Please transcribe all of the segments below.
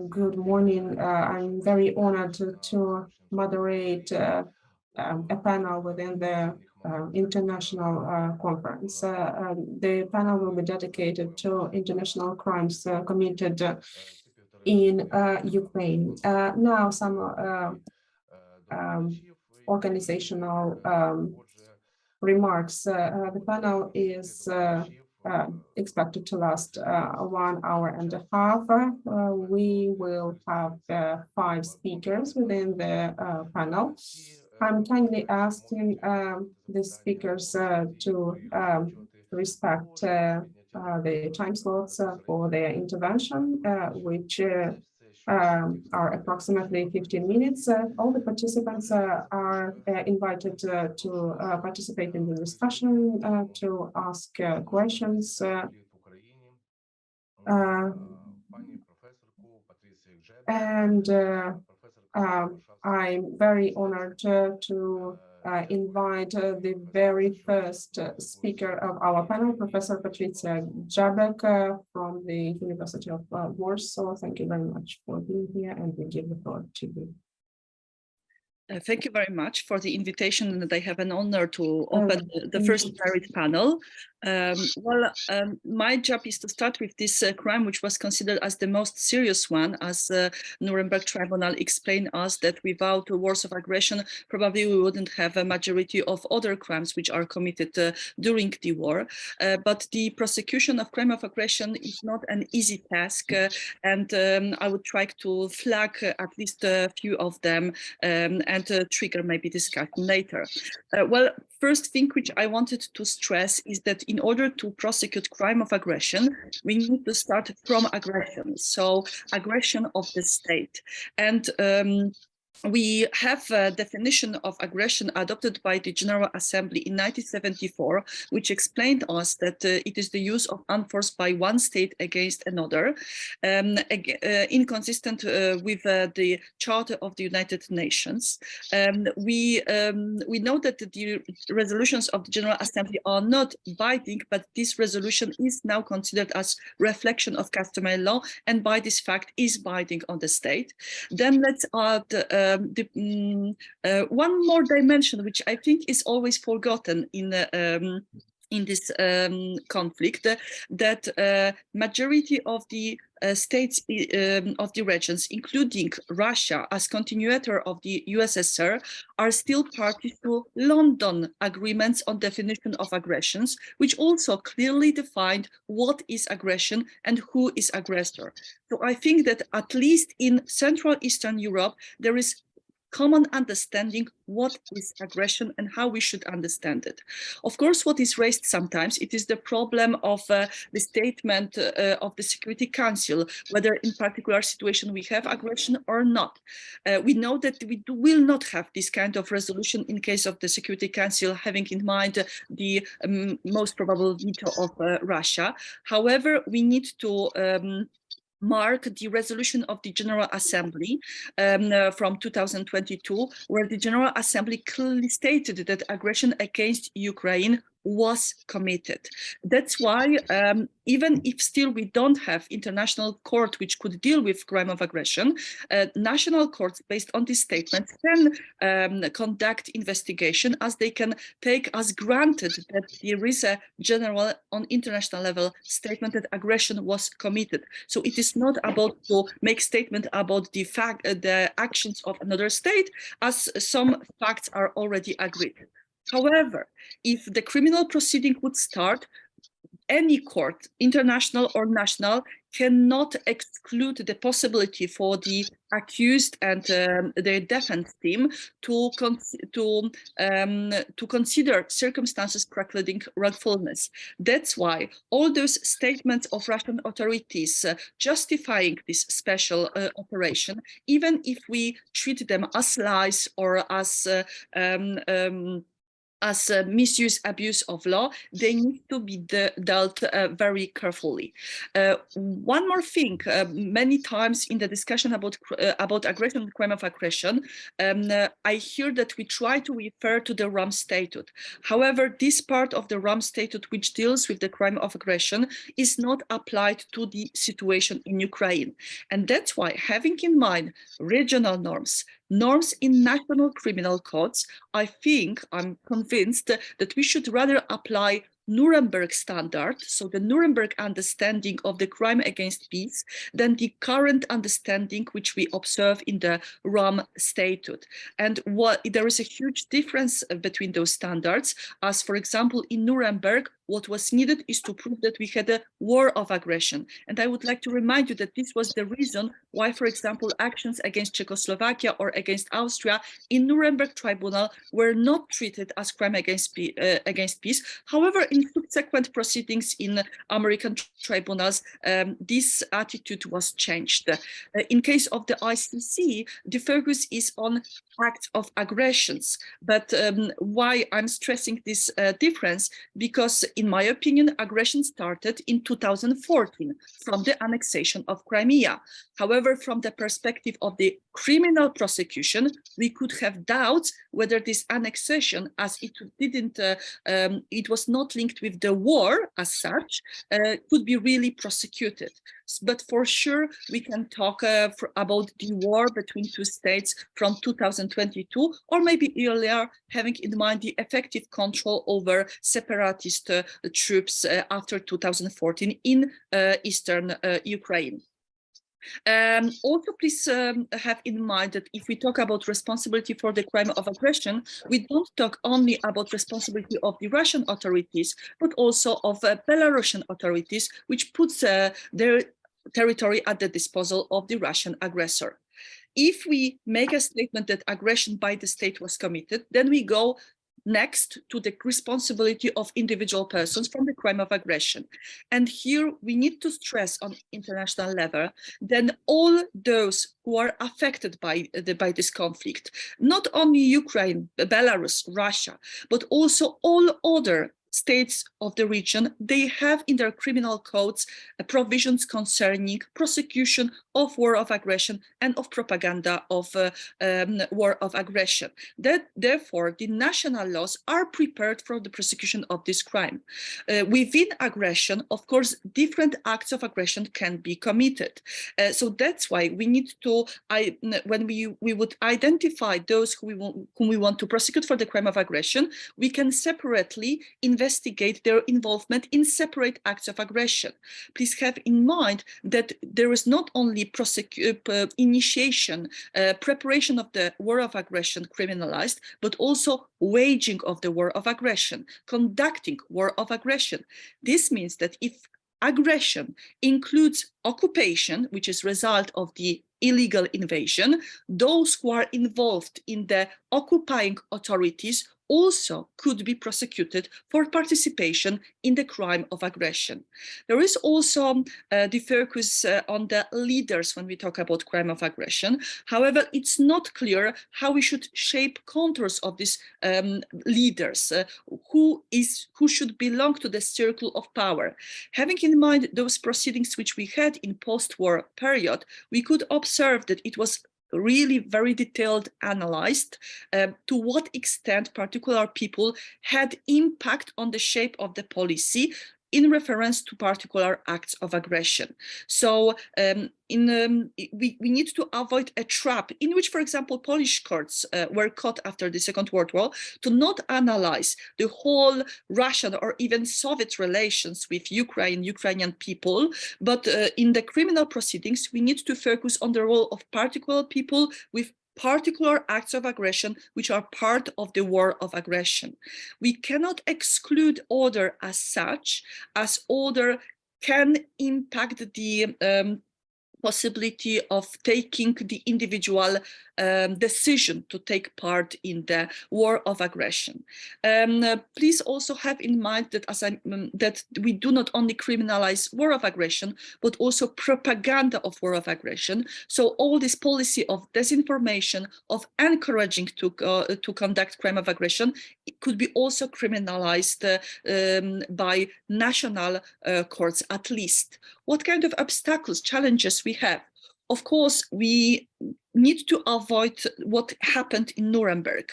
Good morning. I'm very honored to moderate a panel within the international conference. The panel will be dedicated to international crimes committed in Ukraine. Now, some organizational remarks. The panel is expected to last 1 hour and a half. We will have 5 speakers within the panel. I'm kindly asking the speakers to respect the time slots for their intervention, which are approximately 15 minutes. All the participants are invited to participate in the discussion, to ask questions. And I'm very honored to invite the very first speaker of our panel, Professor Patricia Jabek from the University of Warsaw. Thank you very much for being here, and we give the floor to you. Thank you very much for the invitation, and I have an honor to open the first married panel. My job is to start with this crime, which was considered as the most serious one, as Nuremberg Tribunal explained us that without wars of aggression, probably we wouldn't have a majority of other crimes which are committed during the war. But the prosecution of crime of aggression is not an easy task, and I would try to flag at least a few of them and trigger maybe discussion later. First thing which I wanted to stress is that in order to prosecute crime of aggression, we need to start from aggression, so aggression of the state. And we have a definition of aggression adopted by the General Assembly in 1974, which explained us that it is the use of armed force by one state against another, inconsistent with the Charter of the United Nations. We know that the resolutions of the General Assembly are not binding, but this resolution is now considered as reflection of customary law, and by this fact is binding on the state. Then let's add one more dimension, which I think is always forgotten in this conflict, that majority of the states of the regions, including Russia as continuator of the USSR, are still parties to London agreements on definition of aggressions, which also clearly defined what is aggression and who is aggressor. So I think that at least in Central Eastern Europe, there is common understanding what is aggression and how we should understand it. Of course, what is raised sometimes, it is the problem of the statement of the Security Council, whether in particular situation we have aggression or not. We know that we will not have this kind of resolution in case of the Security Council, having in mind the most probable veto of Russia. However, we need to mark the resolution of the General Assembly from 2022, where the General Assembly clearly stated that aggression against Ukraine was committed. That's why even if still we don't have international court which could deal with crime of aggression, national courts based on this statement can conduct investigation, as they can take as granted that there is a general on international level statement that aggression was committed. So it is not about to make statement about the fact, the actions of another state, as some facts are already agreed. However, if the criminal proceeding would start, any court, international or national, cannot exclude the possibility for the accused and their defense team to consider circumstances precluding wrongfulness. That's why all those statements of Russian authorities justifying this special operation, even if we treat them as lies or as as misuse, abuse of law, they need to be dealt very carefully. One more thing, many times in the discussion about aggression, crime of aggression, I hear that we try to refer to the Rome Statute. However, this part of the Rome Statute, which deals with the crime of aggression, is not applied to the situation in Ukraine. And that's why, having in mind regional norms in national criminal codes, I'm convinced that we should rather apply Nuremberg standard, so the Nuremberg understanding of the crime against peace, than the current understanding which we observe in the Rome Statute. And there is a huge difference between those standards, as for example, in Nuremberg, what was needed is to prove that we had a war of aggression. And I would like to remind you that this was the reason why, for example, actions against Czechoslovakia or against Austria in Nuremberg Tribunal were not treated as crime against peace. However, in subsequent proceedings in American tribunals, this attitude was changed. In case of the ICC, the focus is on acts of aggressions. But why I'm stressing this difference? Because in my opinion, aggression started in 2014 from the annexation of Crimea. However, from the perspective of the criminal prosecution, we could have doubts whether this annexation, as it was not linked with the war as such, could be really prosecuted. But for sure, we can talk about the war between two states from 2022, or maybe earlier, having in mind the effective control over separatist troops after 2014 in eastern Ukraine. Also, please have in mind that if we talk about responsibility for the crime of aggression, we don't talk only about responsibility of the Russian authorities, but also of Belarusian authorities, which puts their territory at the disposal of the Russian aggressor. If we make a statement that aggression by the state was committed, then we go next to the responsibility of individual persons from the crime of aggression. And here we need to stress on international level that all those who are affected by this conflict, not only Ukraine, Belarus, Russia, but also all other states of the region, they have in their criminal codes provisions concerning prosecution of war of aggression and of propaganda of war of aggression. Therefore, the national laws are prepared for the prosecution of this crime. Within aggression, of course, different acts of aggression can be committed. So that's why we need to, when we would identify those whom we want to prosecute for the crime of aggression, we can separately investigate their involvement in separate acts of aggression. Please have in mind that there is not only initiation, preparation of the war of aggression criminalized, but also waging of the war of aggression, conducting war of aggression. This means that if aggression includes occupation, which is result of the illegal invasion, those who are involved in the occupying authorities also could be prosecuted for participation in the crime of aggression. There is also the focus on the leaders when we talk about crime of aggression. However, it's not clear how we should shape contours of these leaders, who should belong to the circle of power. Having in mind those proceedings which we had in post-war period, we could observe that it was really very detailed analyzed to what extent particular people had impact on the shape of the policy in reference to particular acts of aggression. So we need to avoid a trap in which, for example, Polish courts were caught after the Second World War to not analyze the whole Russian or even Soviet relations with Ukrainian people, but in the criminal proceedings, we need to focus on the role of particular people with particular acts of aggression, which are part of the war of aggression. We cannot exclude order as such, as order can impact the possibility of taking the individual decision to take part in the war of aggression. Please also have in mind that that we do not only criminalize war of aggression, but also propaganda of war of aggression. So all this policy of disinformation, of encouraging to conduct crime of aggression, it could be also criminalized by national courts at least. What kind of obstacles, challenges we have? Of course, we need to avoid what happened in Nuremberg.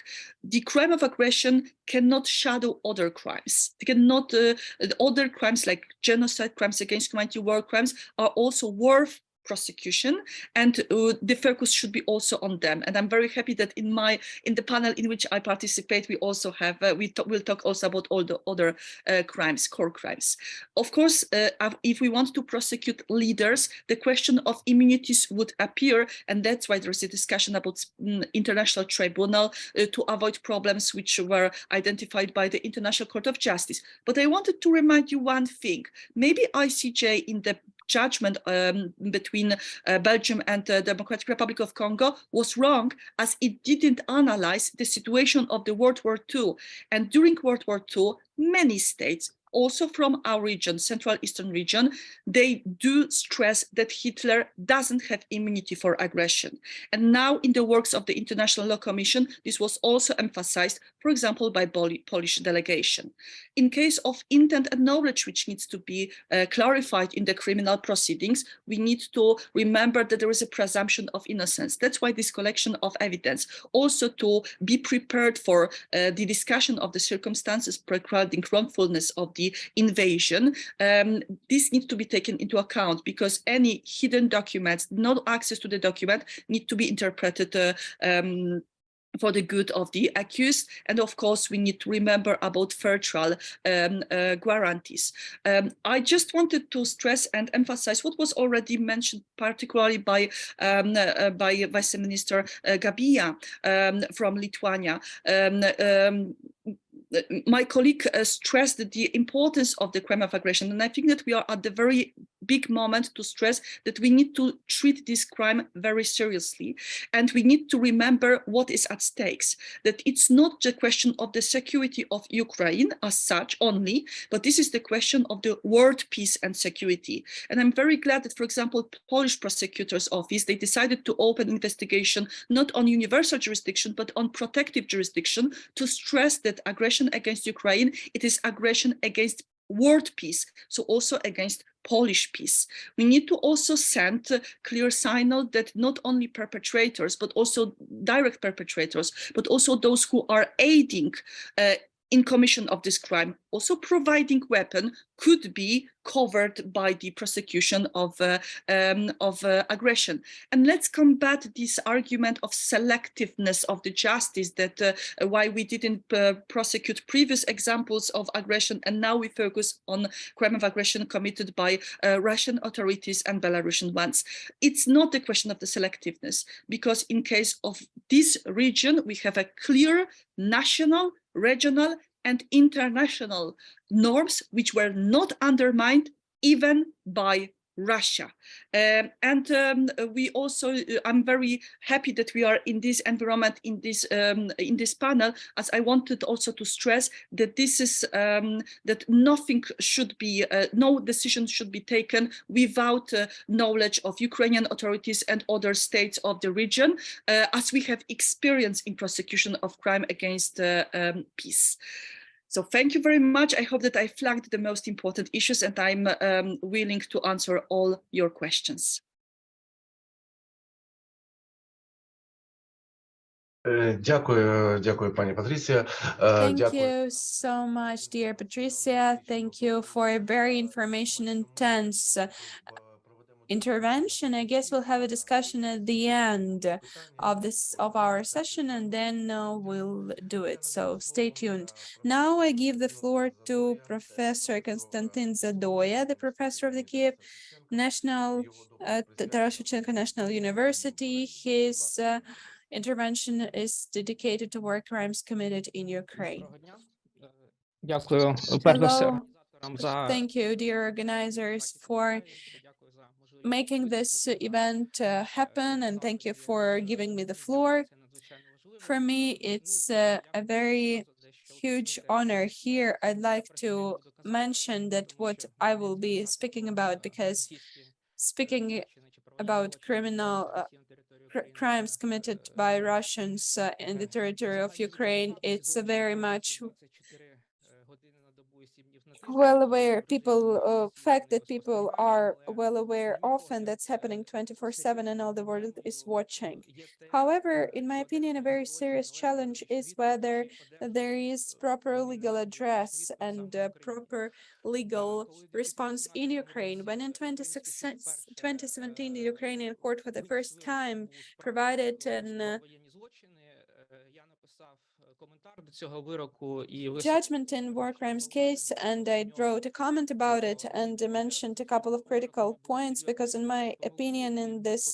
The crime of aggression cannot shadow other crimes. They cannot, other crimes like genocide, crimes against humanity, war crimes are also worth prosecution, and the focus should be also on them. And I'm very happy that in the panel in which I participate, we also have we'll talk also about all the other crimes, core crimes. Of course, if we want to prosecute leaders, the question of immunities would appear, and that's why there's a discussion about international tribunal to avoid problems which were identified by the International Court of Justice. But I wanted to remind you one thing. Maybe ICJ in the judgment between Belgium and the Democratic Republic of Congo was wrong, as it didn't analyze the situation of the World War II. And during World War II, many states, also from our region, Central Eastern region, they do stress that Hitler doesn't have immunity for aggression. And now in the works of the International Law Commission, this was also emphasized, for example, by Polish delegation. In case of intent and knowledge, which needs to be clarified in the criminal proceedings, we need to remember that there is a presumption of innocence. That's why this collection of evidence, also to be prepared for the discussion of the circumstances preceding wrongfulness of the invasion, this needs to be taken into account, because any hidden documents, no access to the document, need to be interpreted for the good of the accused. And of course, we need to remember about fair trial guarantees. I just wanted to stress and emphasize what was already mentioned, particularly by Vice Minister Gabija from Lithuania. My colleague stressed the importance of the crime of aggression, and I think that we are at the very big moment to stress that we need to treat this crime very seriously, and we need to remember what is at stakes, that it's not the question of the security of Ukraine as such only, but this is the question of the world peace and security. And I'm very glad that, for example, Polish prosecutor's office, they decided to open investigation not on universal jurisdiction, but on protective jurisdiction, to stress that aggression against Ukraine, it is aggression against world peace, so also against Polish peace. We need to also send a clear signal that not only perpetrators, but also direct perpetrators, but also those who are aiding in commission of this crime, also providing weapon, could be covered by the prosecution of aggression. And let's combat this argument of selectiveness of the justice, that why we didn't prosecute previous examples of aggression, and now we focus on crime of aggression committed by Russian authorities and Belarusian ones. It's not a question of the selectiveness, because in case of this region, we have a clear national, regional, and international norms which were not undermined even by Russia. We also, I'm very happy that we are in this environment, in this panel, as I wanted also to stress that this is that nothing should be, no decision should be taken without knowledge of Ukrainian authorities and other states of the region, as we have experience in prosecution of crime against peace. So thank you very much. I hope that I flagged the most important issues, and I'm willing to answer all your questions. Дякую, пані Патрісія. Thank you so much, dear Patricia. Thank you for a very information-intense intervention. I guess we'll have a discussion at the end of our session, and then we'll do it. So stay tuned. Now I give the floor to Professor Konstantin Zadoya, the professor of the Kiev Taras Shevchenko National University. His intervention is dedicated to war crimes committed in Ukraine. Дякую. Hello. Thank you, dear organizers, for making this event happen, and thank you for giving me the floor. For me, it's a very huge honor here. I'd like to mention that what I will be speaking about, because speaking about crimes committed by Russians in the territory of Ukraine, it's a very much well aware people fact that people are well aware of, and that's happening 24/7 and all the world is watching. However, in my opinion, a very serious challenge is whether there is proper legal address and proper legal response in Ukraine. When in 2017 the Ukrainian court for the first time provided an judgment in war crimes case, and I wrote a comment about it and mentioned a couple of critical points, because in my opinion, in this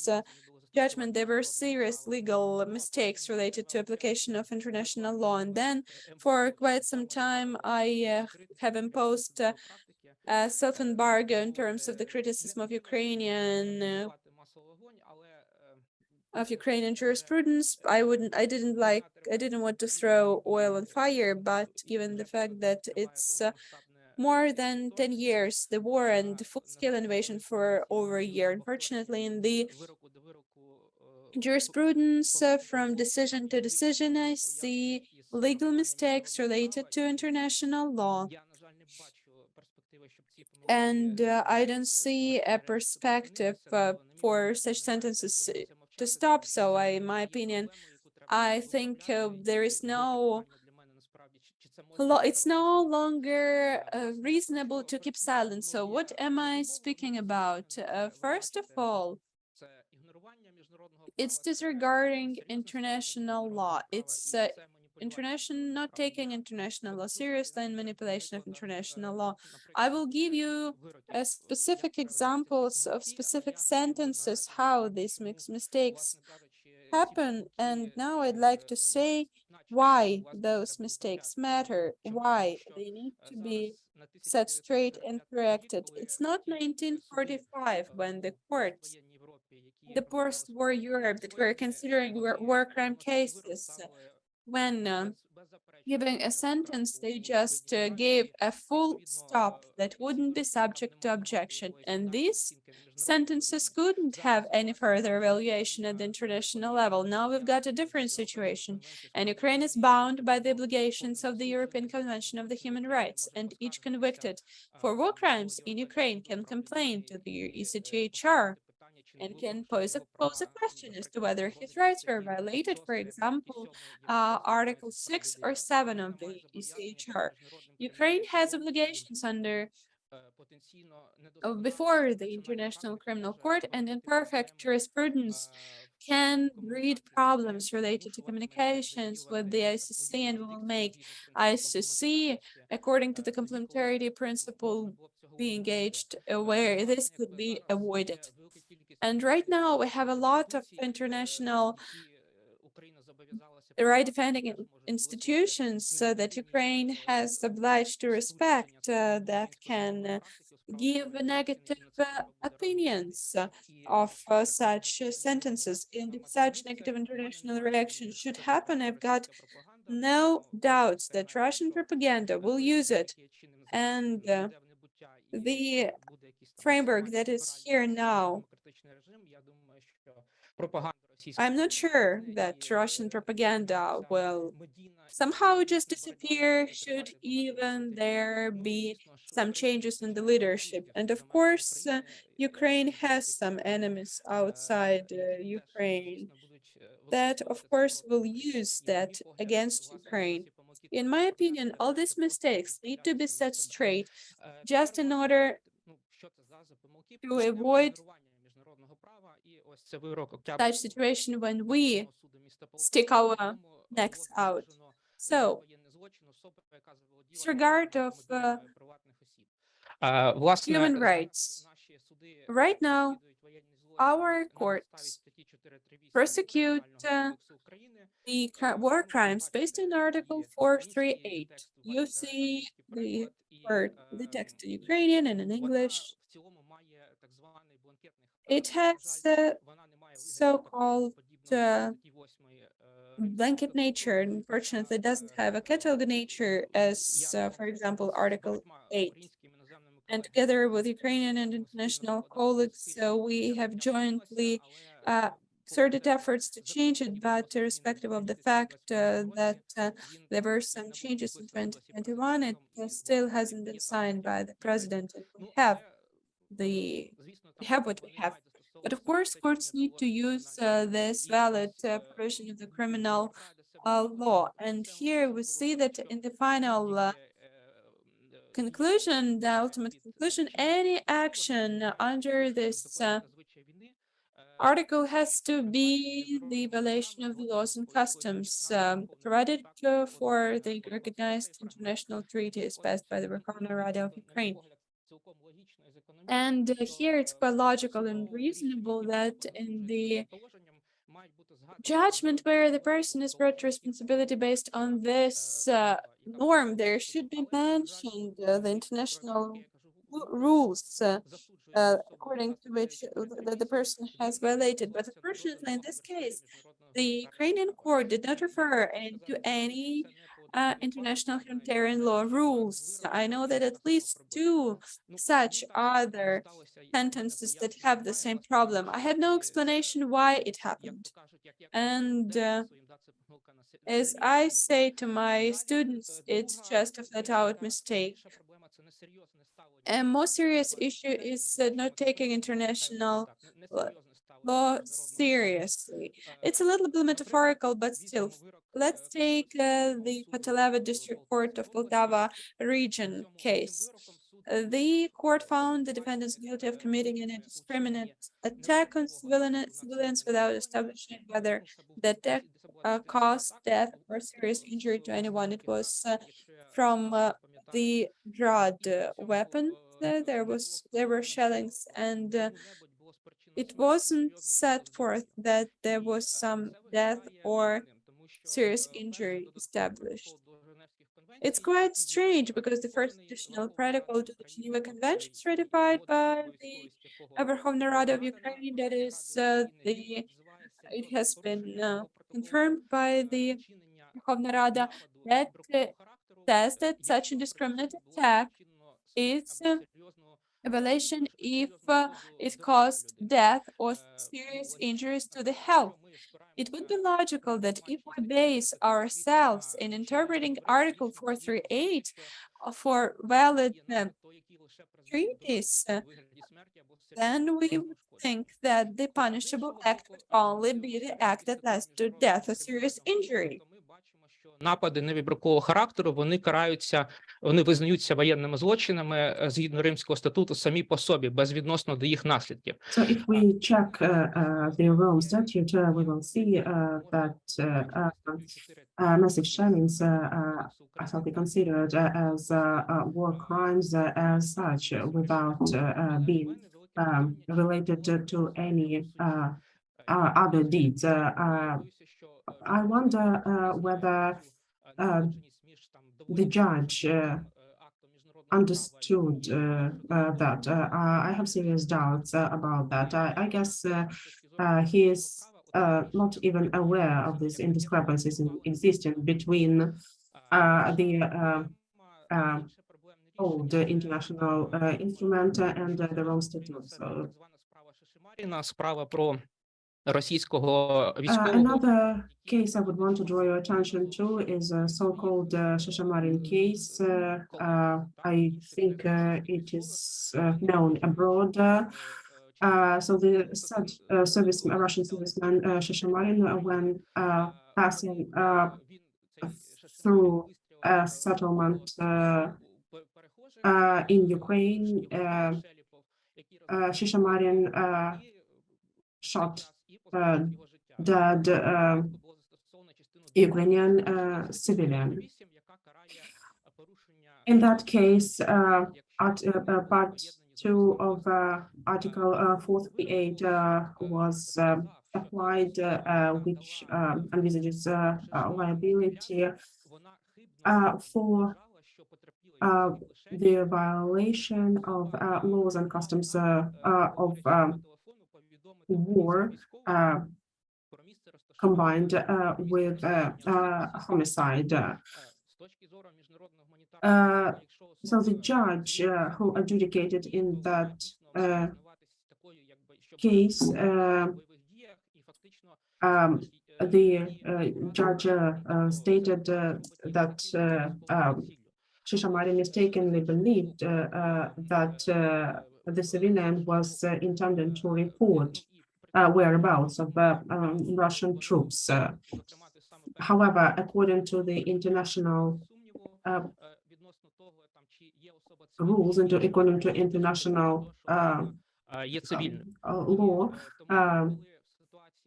judgment, there were serious legal mistakes related to application of international law. And then for quite some time, I have imposed a self-embargo in terms of the criticism of Ukrainian jurisprudence. I didn't want to throw oil on fire, but given the fact that it's more than 10 years, the war and the full-scale invasion for over a year, unfortunately, in the jurisprudence from decision to decision, I see legal mistakes related to international law. And I don't see a perspective for such sentences to stop. So, in my opinion, I think there is no law. It's no longer reasonable to keep silent. So, what am I speaking about? First of all, it's disregarding international law. It's not taking international law seriously and manipulation of international law. I will give you specific examples of specific sentences how these mistakes happen, and now I'd like to say why those mistakes matter, why they need to be set straight and corrected. It's not 1945 when the courts, the post-war Europe that were considering war crime cases, when giving a sentence, they just gave a full stop that wouldn't be subject to objection. And these sentences couldn't have any further evaluation at the international level. Now we've got a different situation, and Ukraine is bound by the obligations of the European Convention of the Human Rights, and each convicted for war crimes in Ukraine can complain to the ECTHR and can pose a question as to whether his rights were violated. For example, Article 6 or 7 of the ECHR. Ukraine has obligations under before the International Criminal Court, and imperfect jurisprudence can breed problems related to communications with the ICC, and will make ICC, according to the complementarity principle, be engaged where this could be avoided. And right now we have a lot of international right defending institutions that Ukraine has obliged to respect that can give negative opinions of such sentences. And if such negative international reaction should happen, I've got no doubts that Russian propaganda will use it. And the framework that is here now, I'm not sure that Russian propaganda will somehow just disappear, should even there be some changes in the leadership. And of course, Ukraine has some enemies outside Ukraine that, of course, will use that against Ukraine. In my opinion, all these mistakes need to be set straight just in order to avoid such situation when we stick our necks out. So, disregard of human rights. Right now, our courts prosecute the war crimes based on Article 438. You see the text in Ukrainian and in English. It has so-called blanket nature, and unfortunately doesn't have a catalog nature as, for example, Article 8. And together with Ukrainian and international colleagues, we have jointly exerted efforts to change it, but irrespective of the fact that there were some changes in 2021, it still hasn't been signed by the president, and we have what we have. But of course, courts need to use this valid provision of the criminal law. And here we see that in the final conclusion, the ultimate conclusion, any action under this article has to be the violation of the laws and customs provided for the recognized international treaties passed by the Verkhovna Rada of Ukraine. And here it's quite logical and reasonable that in the judgment where the person is brought to responsibility based on this norm, there should be mentioned the international rules according to which the person has violated. But unfortunately, in this case, the Ukrainian court did not refer to any international humanitarian law rules. I know that at least two such other sentences that have the same problem. I had no explanation why it happened. And as I say to my students, it's just a flat out mistake. A more serious issue is not taking international law seriously. It's a little bit metaphorical, but still. Let's take the Patalevo District Court of Poltava region case. The court found the defendants guilty of committing an indiscriminate attack on civilians without establishing whether the attack caused death or serious injury to anyone. It was from the drug weapon. There were shellings, and it wasn't set forth that there was some death or serious injury established. It's quite strange because the first additional protocol to the Geneva Conventions ratified by the Verkhovna Rada of Ukraine, that is, it has been confirmed by the Verkhovna Rada that says that such indiscriminate attack is a violation if it caused death or serious injuries to the health. It would be logical that if we base ourselves in interpreting Article 438 for valid treaties, then we would think that the punishable act would only be the act that leads to death or serious injury. Напади невибіркового характеру, вони караються, вони визнаються воєнними злочинами згідно Римського статуту самі по собі, безвідносно до їх наслідків. So if we check the Rome Statute, we will see that massive shellings shall be considered as war crimes as such, without being related to any other deeds. I wonder whether the judge understood that. I have serious doubts about that. I guess he is not even aware of these indiscrepancies existing between the old international instrument and the Rome Statute. So, справа про російського військового. Another case I would want to draw your attention to is a so-called Shashamarin case. I think it is known abroad. So the Russian serviceman Shashamarin, when passing through a settlement in Ukraine, Shashamarin shot dead Ukrainian civilian. In that case, part 2 of Article 438 was applied, which envisages liability for the violation of laws and customs of war combined with homicide. So the judge who adjudicated in that case, the judge stated that Shishamari mistakenly believed that the civilian was intending to report whereabouts of Russian troops. However, according to the international rules and according to international law,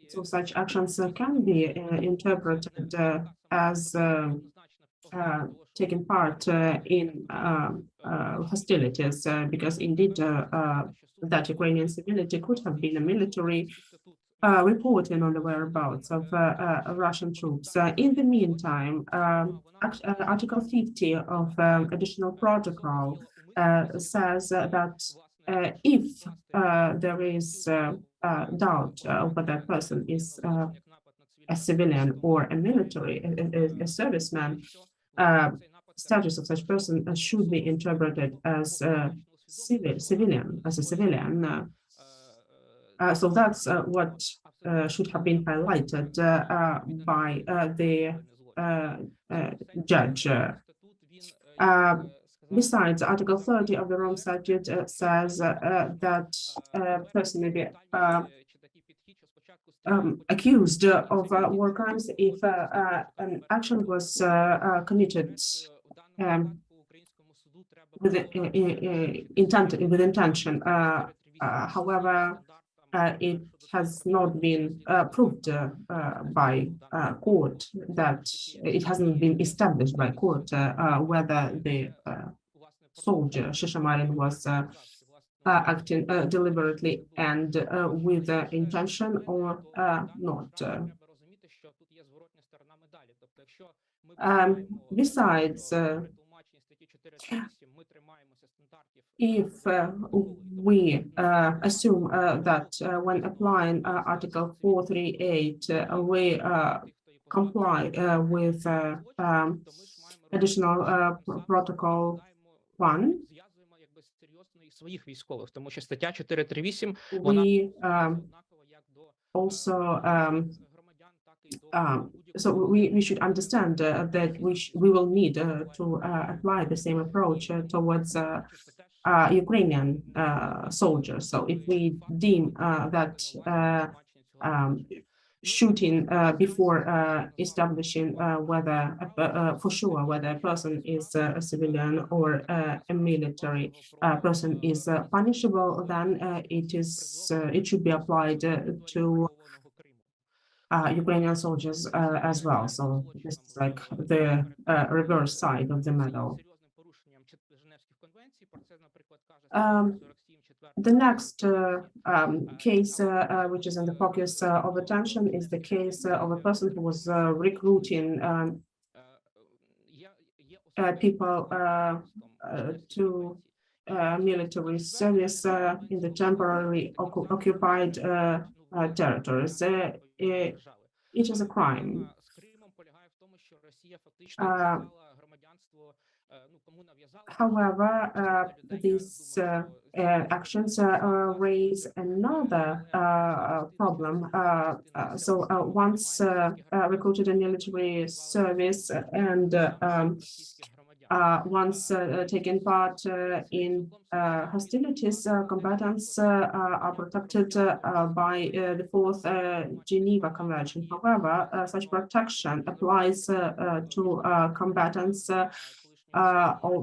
so such actions can be interpreted as taking part in hostilities, because indeed that Ukrainian civility could have been a military reporting on the whereabouts of Russian troops. In the meantime, Article 50 of additional protocol says that if there is doubt whether a person is a civilian or a military, a serviceman, status of such person should be interpreted as a civilian. So that's what should have been highlighted by the judge. Besides, Article 30 of the Rome Statute says that a person may be accused of war crimes if an action was committed with intention. However, it has not been proved by court, that it hasn't been established by court whether the soldier Shishamarin was acting deliberately and with intention or not. Besides, if we assume that when applying Article 438, we comply with additional protocol 1, we also so we should understand that we will need to apply the same approach towards Ukrainian soldiers. So if we deem that shooting before establishing whether for sure whether a person is a civilian or a military person is punishable, then it should be applied to Ukrainian soldiers as well. So this is like the reverse side of the medal. The next case, which is in the focus of attention, is the case of a person who was recruiting people to military service in the temporarily occupied territories. It is a crime. However, these actions raise another problem. So once recruited in military service and once taking part in hostilities, combatants are protected by the Fourth Geneva Convention. However, such protection applies to combatants of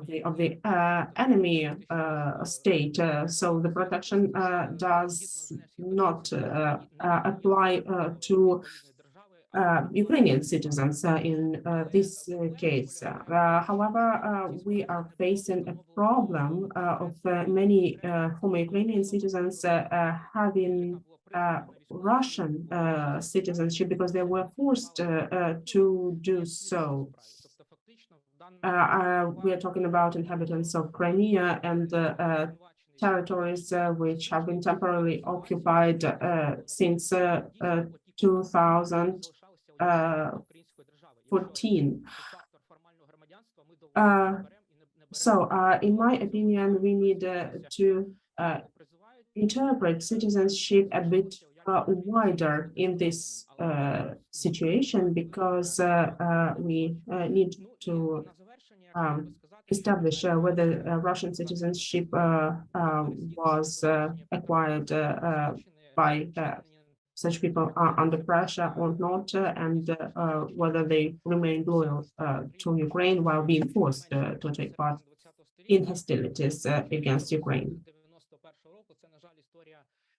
the enemy state. So the protection does not apply to Ukrainian citizens in this case. However, we are facing a problem of many former Ukrainian citizens having Russian citizenship because they were forced to do so. We are talking about inhabitants of Crimea and territories which have been temporarily occupied since 2014. In my opinion, we need to interpret citizenship a bit wider in this situation, because we need to establish whether Russian citizenship was acquired by such people are under pressure or not, and whether they remain loyal to Ukraine while being forced to take part in hostilities against Ukraine.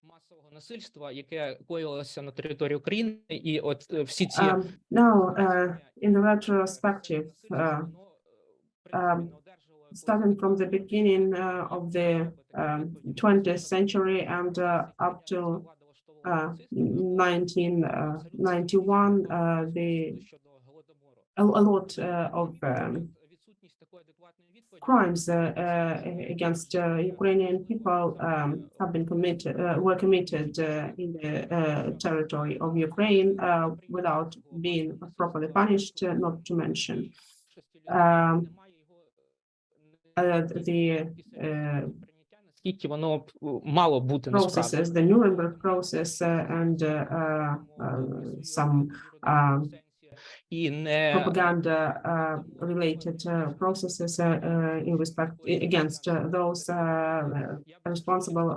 Масового насильства, яке коїлося на території України, і от всі ці Now, in the retrospective, starting from the beginning of the 20th century and up to 1991, a lot of crimes against Ukrainian people have been were committed in the territory of Ukraine without being properly punished, not to mention the скільки воно мало бути насправді. processes, the Nuremberg process and some І не propaganda related processes in respect against those responsible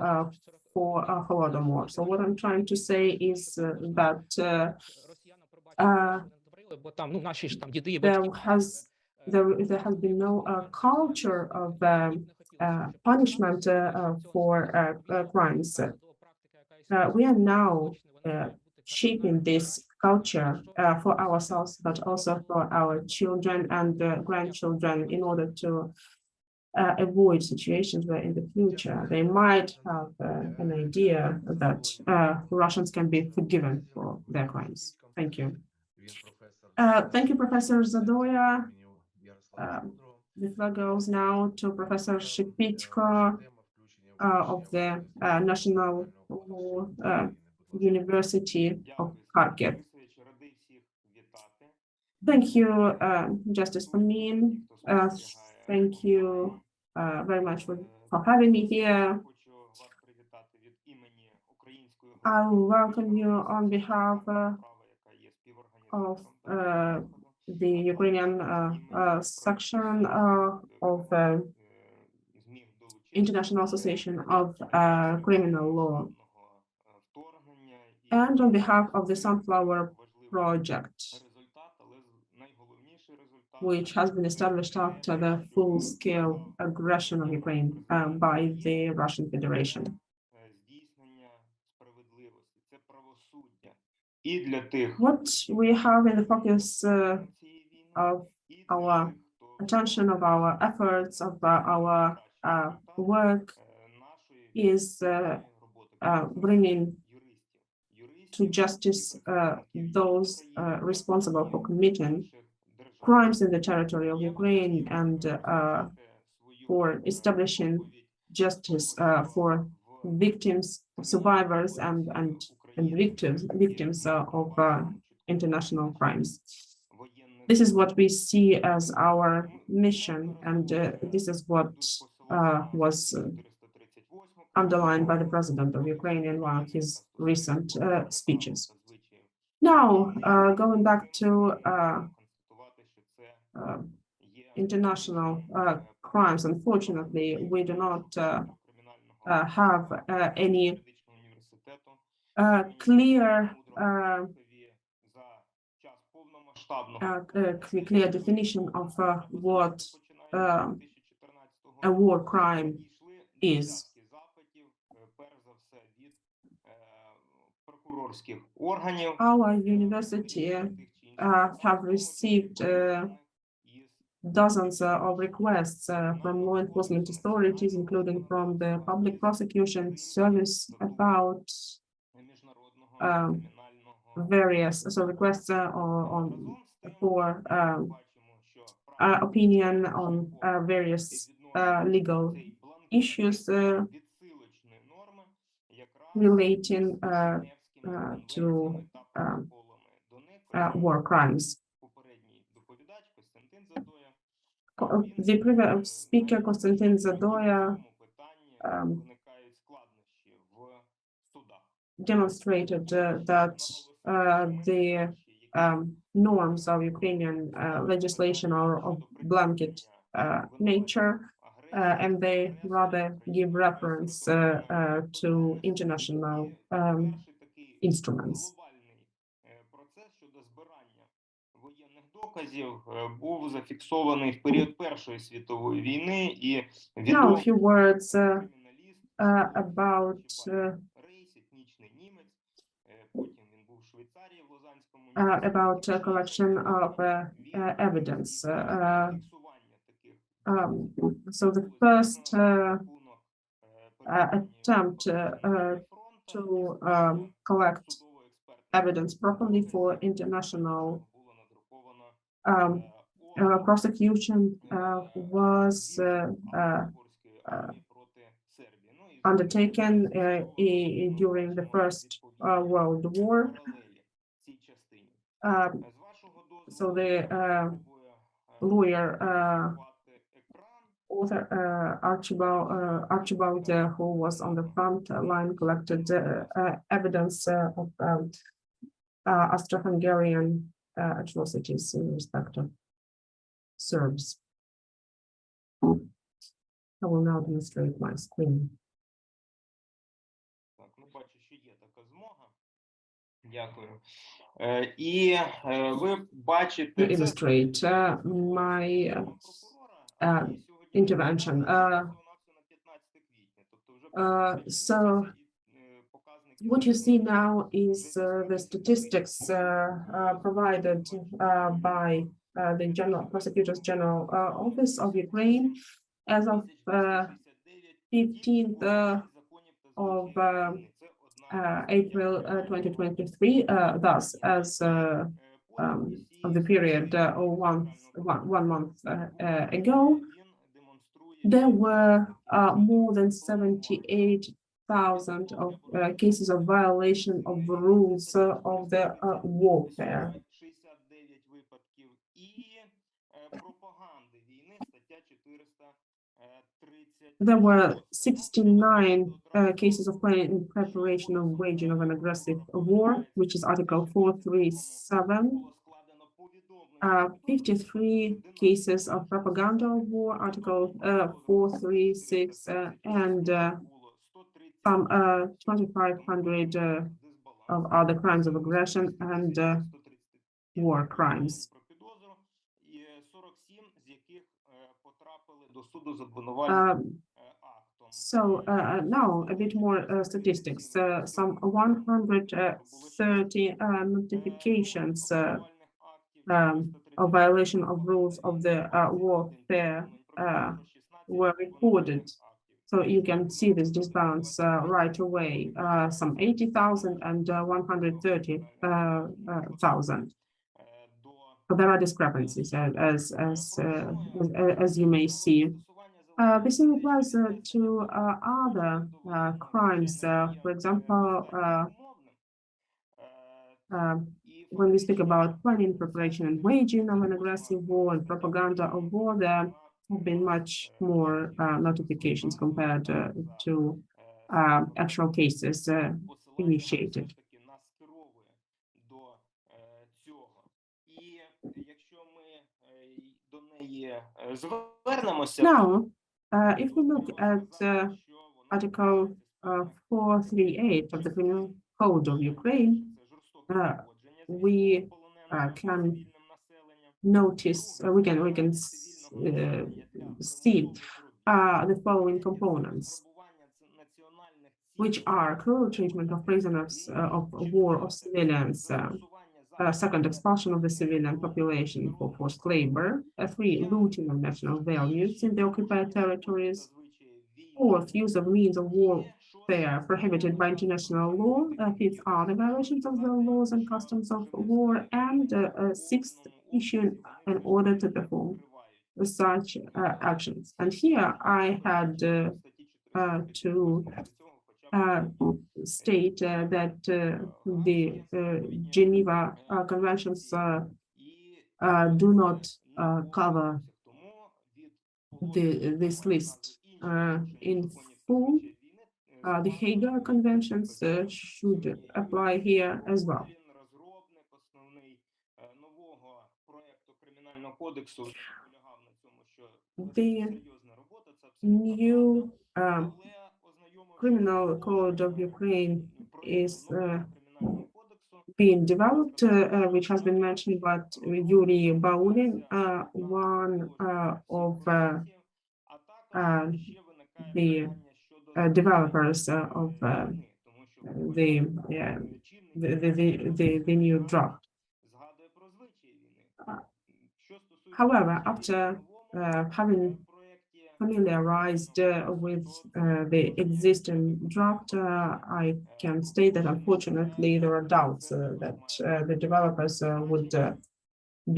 for Holodomor. So what I'm trying to say is that бо там, ну, наші ж там діди і there батьки. has been no culture of punishment for crimes. We are now shaping this culture for ourselves, but also for our children and grandchildren, in order to avoid situations where in the future they might have an idea that Russians can be forgiven for their crimes. Thank you. Thank you, Professor Zadoya. The floor goes now to Professor Shepitko of the National University of Kharkiv. Thank you, Justice Fomin. Thank you very much for having me here. I will welcome you on behalf of the Ukrainian section of International Association of Criminal Law, and on behalf of the Sunflower Project, which has been established after the full-scale aggression of Ukraine by the Russian Federation. What we have in the focus of our attention, of our efforts, of our work is bringing to justice those responsible for committing crimes in the territory of Ukraine, and for establishing justice for victims, survivors, and victims of international crimes. This is what we see as our mission, and this is what was underlined by the president of Ukraine in one of his recent speeches. Now, going back to international crimes, unfortunately, we do not have any clear definition of what a war crime is. Our university have received dozens of requests from law enforcement authorities, including from the Public Prosecution Service, about various requests for opinion on various legal issues relating to war crimes. The previous speaker, Konstantin Zadoya, demonstrated that the norms of Ukrainian legislation are of blanket nature, and they rather give reference to international instruments. Воєнних доказів був зафіксований в період Першої світової війни і Now, a few words криміналіст about Рейс, етнічний німець. Потім він був в Швейцарії в Лозанському about a collection of evidence. So the first attempt to collect evidence properly for international prosecution was undertaken during the First World War. So the lawyer author Archibald, who was on the front line, collected evidence of Austro-Hungarian atrocities in respect of Serbs. I will now demonstrate my screen. Так, ну бачу, що є така змога. Дякую. І ви бачите, To illustrate my intervention. So what you see now is the statistics provided by the Prosecutor's General Office of Ukraine as of 15th of April 2023, thus as of the period one month ago, there were more than 78,000 of cases of violation of the rules of the warfare. There were 69 cases of planning and preparation of waging of an aggressive war, which is Article 437. 53 cases of propaganda of war, Article 436, and some 2,500 of other crimes of aggression and war crimes. So now a bit more statistics. Some 130 notifications of violation of rules of the warfare were recorded. So you can see this disbalance right away, some 80,000 and 130,000. But there are discrepancies, as you may see. The same applies to other crimes. For example, when we speak about planning, preparation, and waging of an aggressive war and propaganda of war, there have been much more notifications compared to actual cases initiated. Now, if we look at Article 438 of the Criminal Code of Ukraine, we can notice, we can see the following components, which are cruel treatment of prisoners of war of civilians, second, expulsion of the civilian population for forced labor, three, looting of national values in the occupied territories, fourth, use of means of warfare prohibited by international law, fifth, other violations of the laws and customs of war, and sixth, issuing an order to perform such actions. And here I had to state that the Geneva Conventions do not cover this list in full. The Hague Conventions should apply here as well. Він розробник основний нового проекту кримінального кодексу полягав на цьому, що серйозна робота, це абсолютно New правда. Але Criminal Code of Ukraine is кримінального кодексу being developed, which has been mentioned by Yuri Baulin, one of the developers of the new draft. згадує про звичаї війни. Що стосується However, after having familiarized with the existing draft, I can state that unfortunately there are doubts that the developers would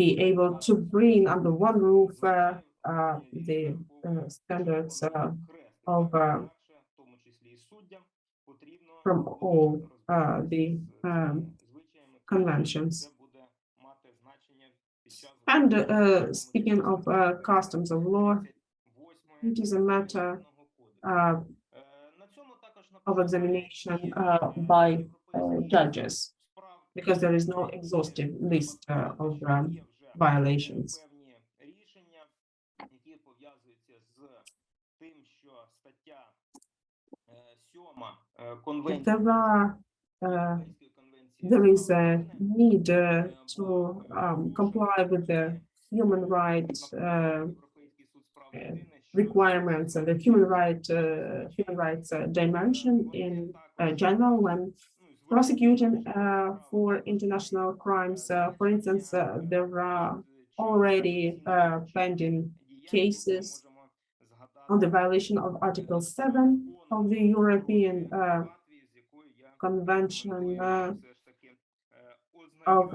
be able to bring under one roof the standards of from all the conventions. And speaking of customs of law, it is a matter of examination by judges, because there is no exhaustive list of violations. Рішення, які пов'язуються з тим, що стаття 7 конвенції Європейської конвенції There is a need to comply with the human rights Європейський суд з прав людини requirements and the human rights dimension in general when prosecuting for international crimes. For instance, there are already pending cases on the violation of Article 7 of the European Convention of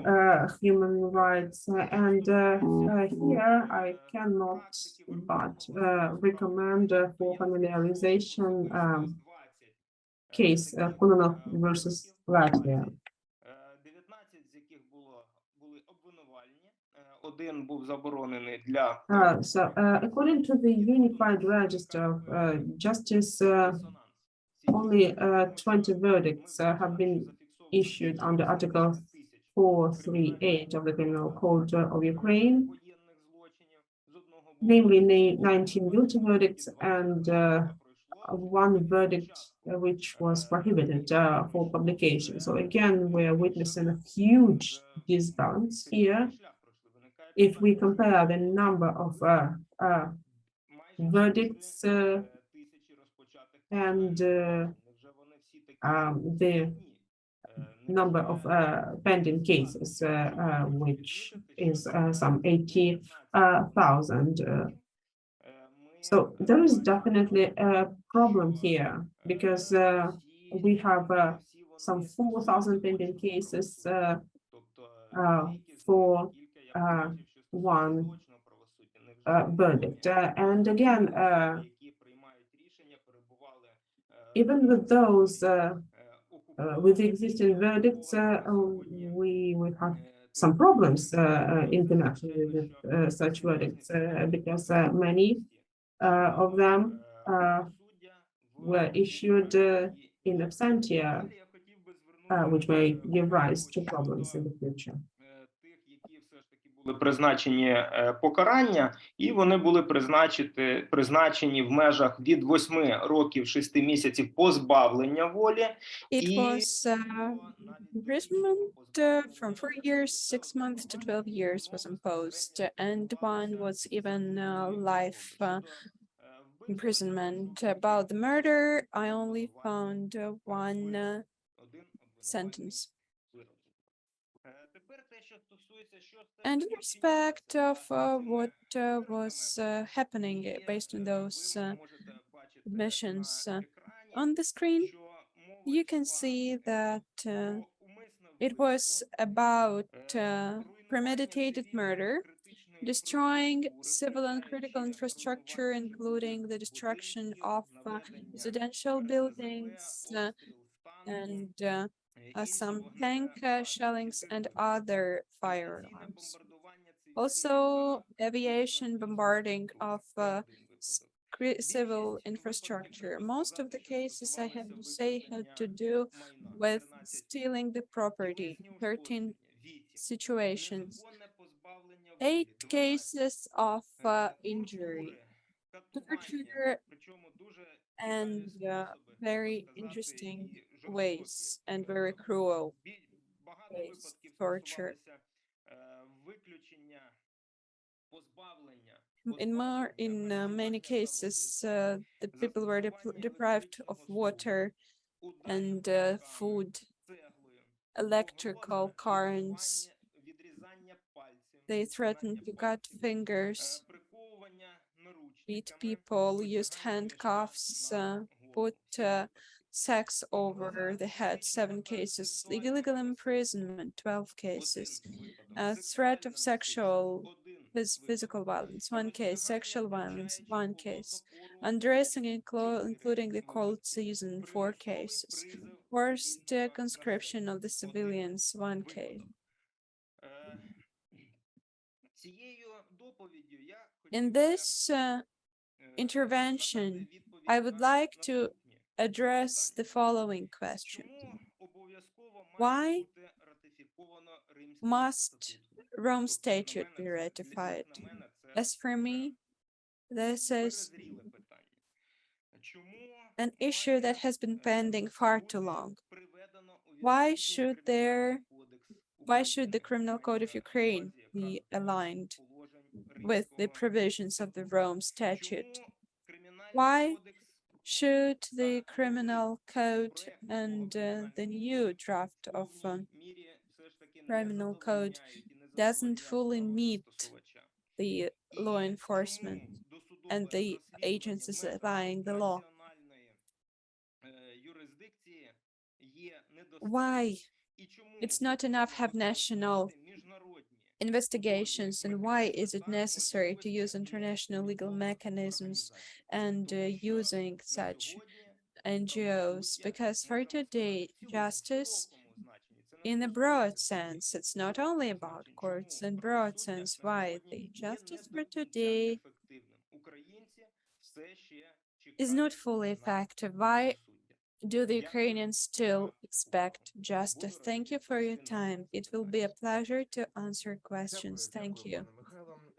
human rights, and here I cannot but recommend for familiarization case Kononov versus Latvia. 19 з яких були обвинувальні, один був заборонений для So, according to the Unified Register of Justice, only 20 verdicts have been issued under Article 438 of the Criminal Code of Ukraine, namely 19 guilty verdicts and one verdict which was prohibited for publication. So again, we are witnessing a huge disbalance here. If we compare the number of verdicts and the number of pending cases, which is some 80,000. So there is definitely a problem here because we have some 4,000 pending cases for one verdict. And again, even with those, with the existing verdicts, we have some problems internationally with such verdicts because many of them were issued in absentia, which may give rise to problems in the future. Були призначені покарання, і вони були призначені в межах від 8 років 6 місяців позбавлення волі. It was imprisonment from 4 years, 6 months to 12 years was imposed, and one was even life imprisonment. About the murder, I only found one sentence. And in respect of what was happening based on those admissions on the screen, you can see that it was about premeditated murder, destroying civil and critical infrastructure, including the destruction of residential buildings and some tank shellings and other firearms. Also, aviation bombarding of civil infrastructure. Most of the cases, I have to say, had to do with stealing the property. 13 situations. 8 cases of injury, torture, and very interesting ways and very cruel ways of torture. In many cases, the people were deprived of water and food, electrical currents. They threatened to cut fingers, beat people, used handcuffs, put sacks over the head, 7 cases, illegal imprisonment, 12 cases, threat of physical violence, 1 case, sexual violence, 1 case, undressing including the cold season, 4 cases, forced conscription of the civilians, 1 case. In this intervention, I would like to address the following question. Why must Rome Statute be ratified? As for me, this is an issue that has been pending far too long. Why should the Criminal Code of Ukraine be aligned with the provisions of the Rome Statute? Why should the Criminal Code and the new draft of Criminal Code doesn't fully meet the law enforcement and the agencies applying the law? Why it's not enough have national investigations, and why is it necessary to use international legal mechanisms and using such NGOs? Because for today, justice in a broad sense, it's not only about courts in broad sense. Why the justice for today is not fully effective? Why do the Ukrainians still expect justice? Thank you for your time. It will be a pleasure to answer questions. Thank you.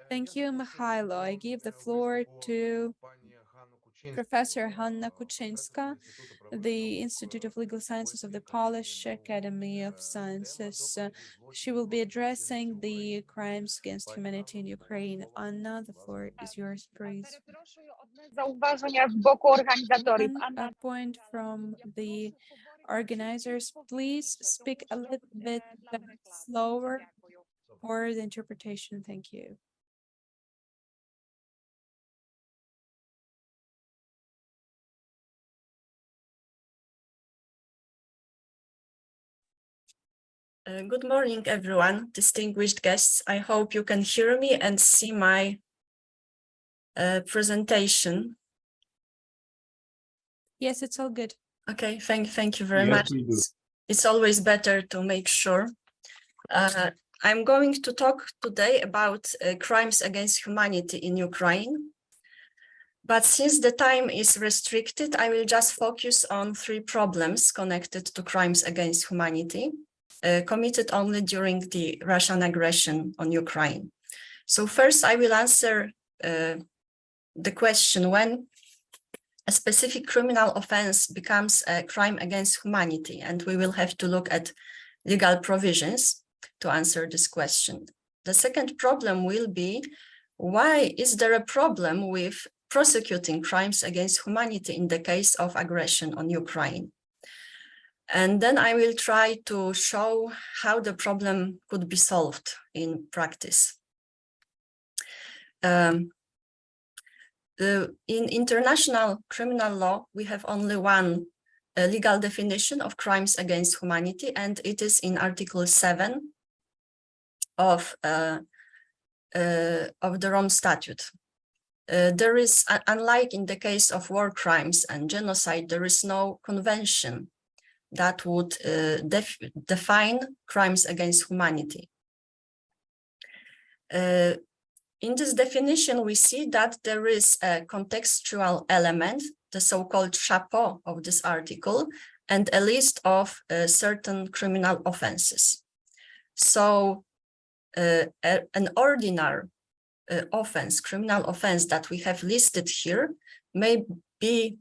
Thank you, Mikhailo. I give the floor to Professor Hanna Kuczynska, the Institute of Legal Sciences of the Polish Academy of Sciences. She will be addressing the crimes against humanity in Ukraine. Anna, the floor is yours, please. One point from the organizers, please speak a little bit slower for the interpretation. Thank you. Good morning, everyone, distinguished guests. I hope you can hear me and see my presentation. Yes, it's all good. Okay, thank you very much. It's always better to make sure. I'm going to talk today about crimes against humanity in Ukraine. But since the time is restricted, I will just focus on 3 problems connected to crimes against humanity, committed only during the Russian aggression on Ukraine. So first, I will answer the question when a specific criminal offense becomes a crime against humanity, and we will have to look at legal provisions to answer this question. The second problem will be, why is there a problem with prosecuting crimes against humanity in the case of aggression on Ukraine? And then I will try to show how the problem could be solved in practice. In international criminal law, we have only one legal definition of crimes against humanity, and it is in Article 7 of of the Rome Statute. There is, unlike in the case of war crimes and genocide, there is no convention that would define crimes against humanity. In this definition, we see that there is a contextual element, the so-called chapeau of this article, and a list of certain criminal offenses. So an ordinary offense, criminal offense that we have listed here may be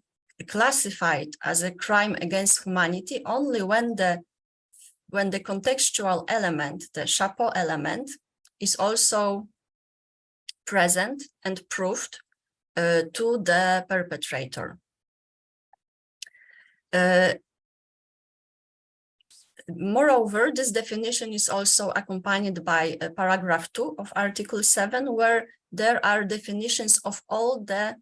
classified as a crime against humanity only when the contextual element, the chapeau element, is also present and proved to the perpetrator. Moreover, this definition is also accompanied by paragraph 2 of Article 7, where there are definitions of all the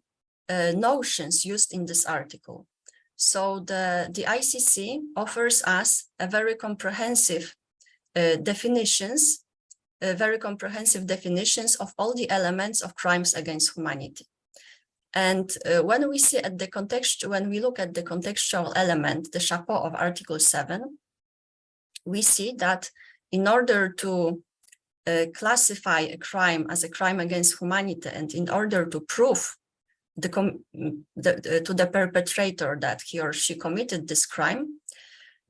notions used in this article. So the ICC offers us a very comprehensive definitions of all the elements of crimes against humanity. And when we look at the contextual element, the chapeau of Article 7, we see that in order to classify a crime as a crime against humanity, and in order to prove to the perpetrator that he or she committed this crime,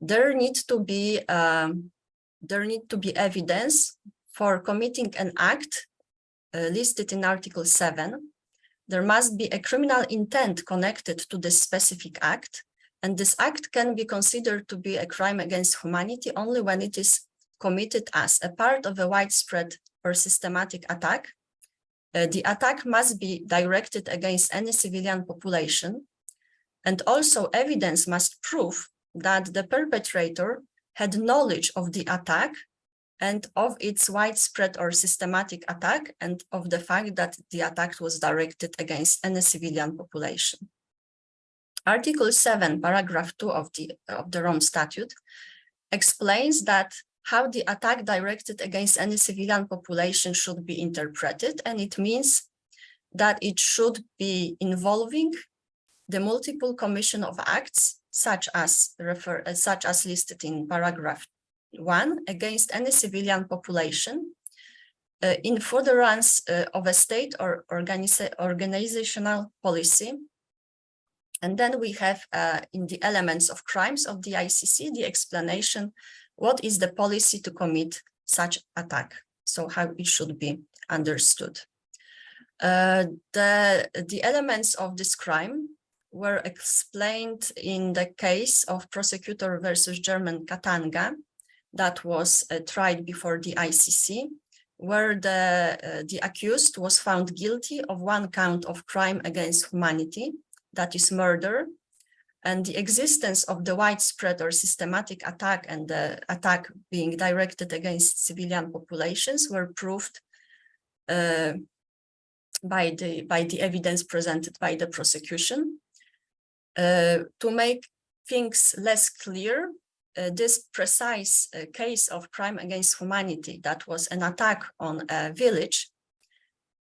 there need to be evidence for committing an act listed in Article 7. There must be a criminal intent connected to this specific act, and this act can be considered to be a crime against humanity only when it is committed as a part of a widespread or systematic attack. The attack must be directed against any civilian population, and also evidence must prove that the perpetrator had knowledge of the attack and of its widespread or systematic attack, and of the fact that the attack was directed against any civilian population. Article 7, paragraph 2 of the Rome Statute explains that how the attack directed against any civilian population should be interpreted, and it means that it should be involving the multiple commission of acts, such as listed in paragraph 1, against any civilian population, in furtherance of a state or organizational policy. And then we have in the elements of crimes of the ICC, the explanation, what is the policy to commit such attack? So how it should be understood. The elements of this crime were explained in the case of prosecutor versus German Katanga that was tried before the ICC, where the accused was found guilty of one count of crime against humanity, that is murder, and the existence of the widespread or systematic attack and the attack being directed against civilian populations were proved by the evidence presented by the prosecution. To make things less clear, this precise case of crime against humanity, that was an attack on a village,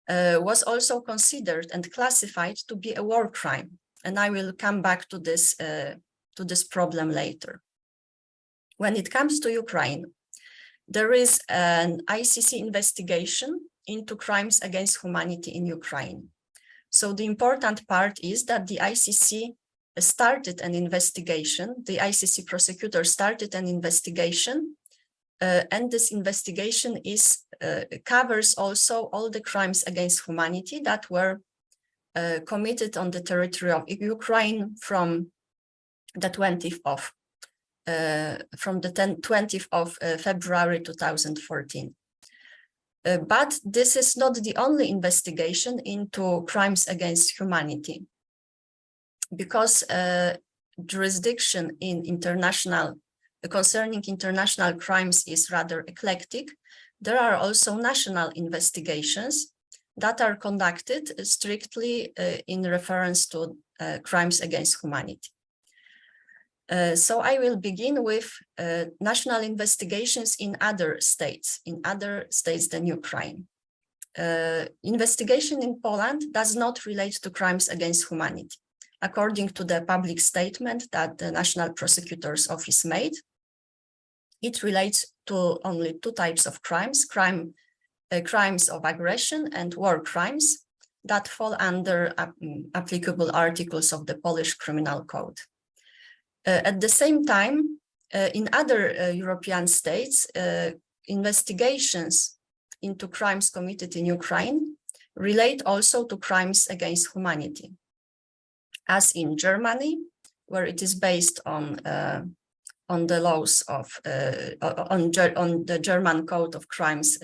was also considered and classified to be a war crime. And I will come back to this problem later. When it comes to Ukraine, there is an ICC investigation into crimes against humanity in Ukraine. So the important part is that the ICC started an investigation, the ICC prosecutor started an investigation, and this investigation covers also all the crimes against humanity that were committed on the territory of Ukraine from the 20th of February 2014. But this is not the only investigation into crimes against humanity, because jurisdiction in concerning international crimes is rather eclectic. There are also national investigations that are conducted strictly in reference to crimes against humanity. So I will begin with national investigations in other states than Ukraine. investigation in Poland does not relate to crimes against humanity. According to the public statement that the National Prosecutor's Office made, it relates to only two types of crimes, crimes of aggression and war crimes that fall under applicable articles of the Polish Criminal Code. At the same time, in other European states, investigations into crimes committed in Ukraine relate also to crimes against humanity, as in Germany, where it is based on the laws of on the German Code of Crimes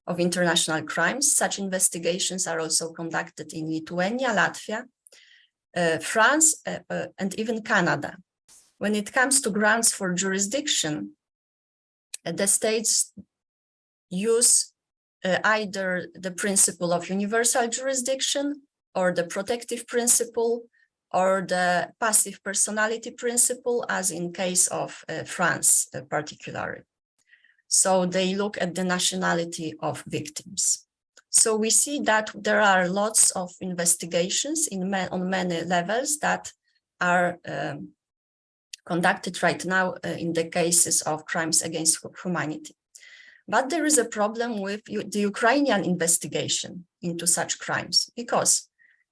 of International Crimes. Such investigations are also conducted in Lithuania, Latvia, France, and even Canada. When it comes to grounds for jurisdiction, the states use either the principle of universal jurisdiction or the protective principle or the passive personality principle, as in case of France particularly. So they look at the nationality of victims. So we see that there are lots of investigations on many levels that are conducted right now in the cases of crimes against humanity. But there is a problem with the Ukrainian investigation into such crimes, because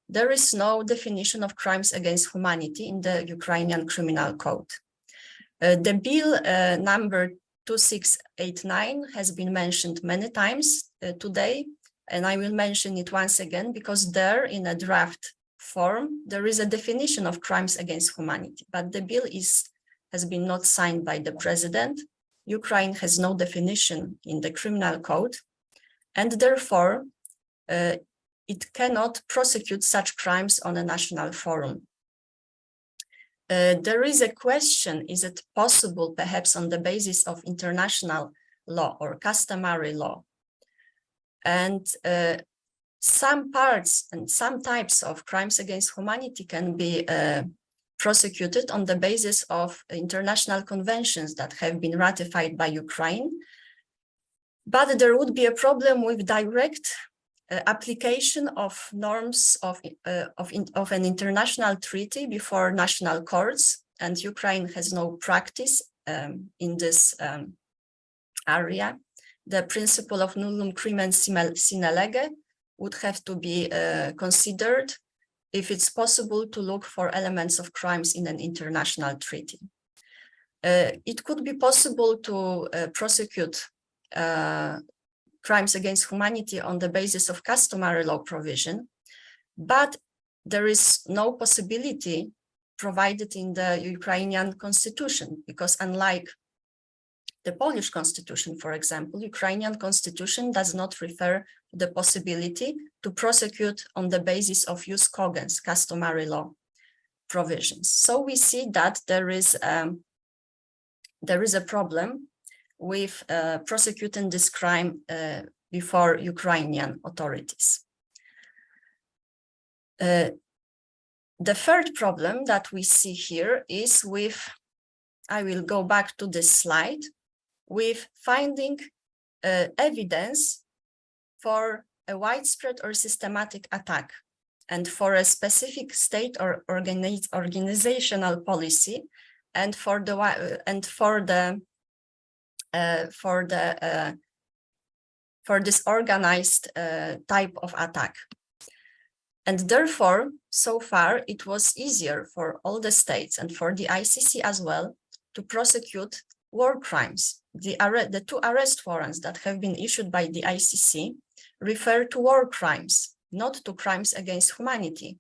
there is no definition of crimes against humanity in the Ukrainian Criminal Code. The bill number 2689 has been mentioned many times today, and I will mention it once again because there, in a draft form, there is a definition of crimes against humanity, but the bill has been not signed by the president. Ukraine has no definition in the criminal code, and therefore it cannot prosecute such crimes on a national forum. There is a question, is it possible, perhaps on the basis of international law or customary law? And some parts and some types of crimes against humanity can be prosecuted on the basis of international conventions that have been ratified by Ukraine. But there would be a problem with direct application of norms of an international treaty before national courts, and Ukraine has no practice in this area. The principle of nullum crimen sine lege would have to be considered if it's possible to look for elements of crimes in an international treaty. It could be possible to prosecute crimes against humanity on the basis of customary law provision, but there is no possibility provided in the Ukrainian constitution, because unlike the Polish constitution, for example, Ukrainian constitution does not refer to the possibility to prosecute on the basis of jus cogens, customary law provisions. So we see that there is a problem with prosecuting this crime before Ukrainian authorities. The third problem that we see here is with, I will go back to this slide, with finding evidence for a widespread or systematic attack and for a specific state or organizational policy, and for this organized type of attack. And therefore, so far, it was easier for all the states and for the ICC as well to prosecute war crimes. The two arrest warrants that have been issued by the ICC refer to war crimes, not to crimes against humanity,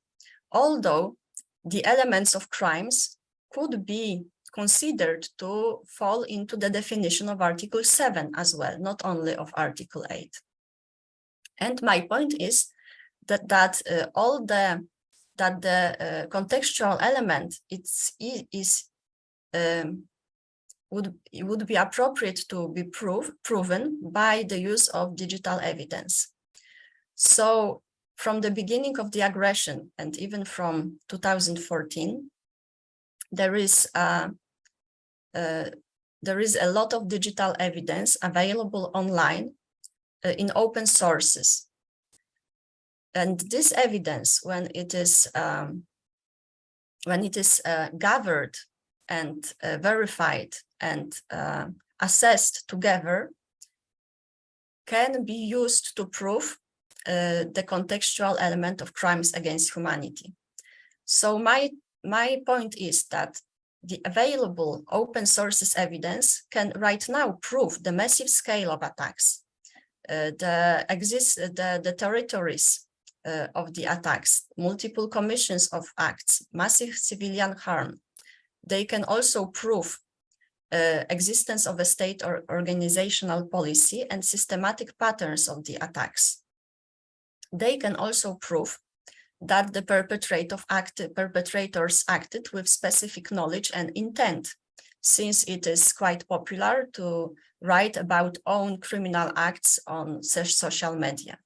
although the elements of crimes could be considered to fall into the definition of Article 7 as well, not only of Article 8. And my point is that the contextual element would be appropriate to be proven by the use of digital evidence. So from the beginning of the aggression, and even from 2014, there is a lot of digital evidence available online in open sources. And this evidence, when it is gathered and verified and assessed together, can be used to prove the contextual element of crimes against humanity. So my point is that the available open sources evidence can right now prove the massive scale of attacks, the territories of the attacks, multiple commissions of acts, massive civilian harm. They can also prove existence of a state or organizational policy and systematic patterns of the attacks. They can also prove that the perpetrators acted with specific knowledge and intent, since it is quite popular to write about own criminal acts on social media.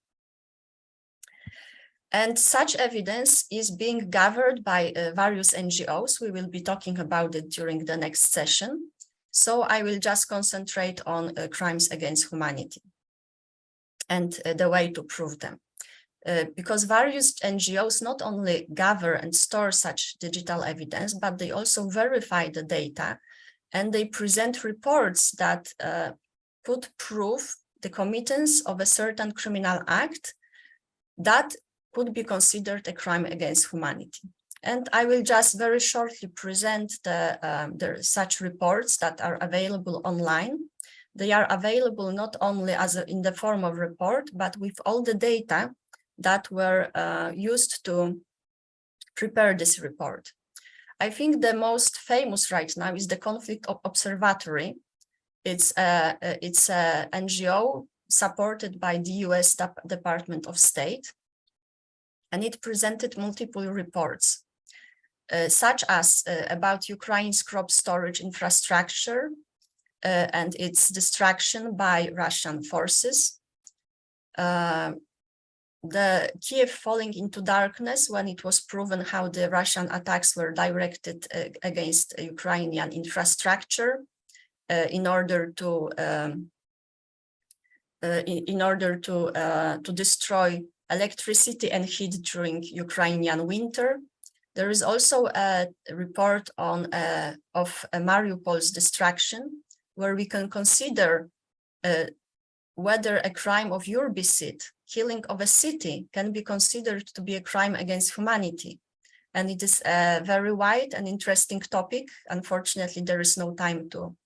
And such evidence is being gathered by various NGOs. We will be talking about it during the next session. So I will just concentrate on crimes against humanity and the way to prove them. Because various NGOs not only gather and store such digital evidence, but they also verify the data, and they present reports that could prove the committance of a certain criminal act that could be considered a crime against humanity. And I will just very shortly present such reports that are available online. They are available not only in the form of report, but with all the data that were used to prepare this report. I think the most famous right now is the Conflict Observatory. It's a NGO supported by the US Department of State, and it presented multiple reports, such as about Ukraine's crop storage infrastructure and its destruction by Russian forces, the Kiev falling into darkness when it was proven how the Russian attacks were directed against Ukrainian infrastructure in order to destroy electricity and heat during Ukrainian winter. There is also a report of Mariupol's destruction, where we can consider whether a crime of urbicide, killing of a city, can be considered to be a crime against humanity. And it is a very wide and interesting topic. Unfortunately, there is no time to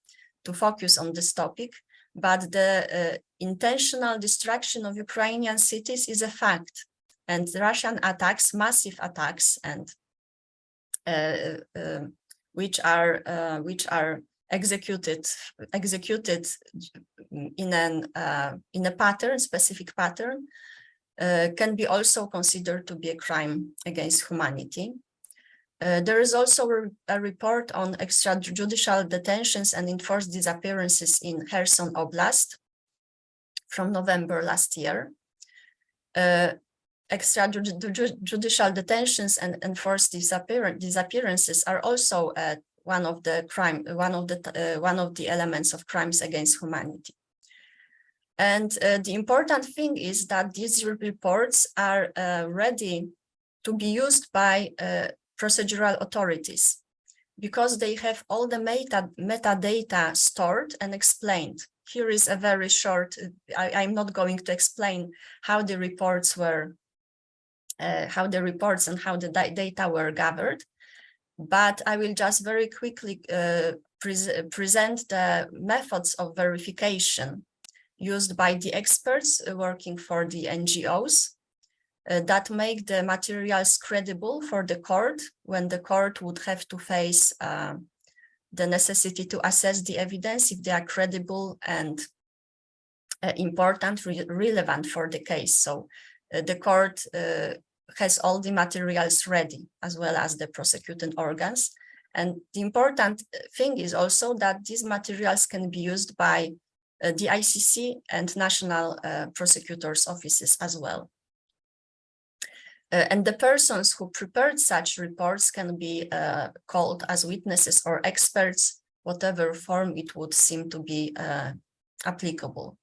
focus on this topic, but the intentional destruction of Ukrainian cities is a fact. And the Russian attacks, massive attacks, and which are executed in a pattern, specific pattern, can be also considered to be a crime against humanity. There is also a report on extrajudicial detentions and enforced disappearances in Kherson Oblast from November last year. Extrajudicial detentions and enforced disappearances are also one of the elements of crimes against humanity. And the important thing is that these reports are ready to be used by procedural authorities, because they have all the metadata stored and explained. Here is a very short, I'm not going to explain how the reports were, and how the data were gathered, but I will just very quickly present the methods of verification used by the experts working for the NGOs that make the materials credible for the court, when the court would have to face the necessity to assess the evidence if they are credible and important, relevant for the case. So the court has all the materials ready, as well as the prosecuting organs. And the important thing is also that these materials can be used by the ICC and national prosecutors' offices as well. And the persons who prepared such reports can be called as witnesses or experts, whatever form it would seem to be applicable.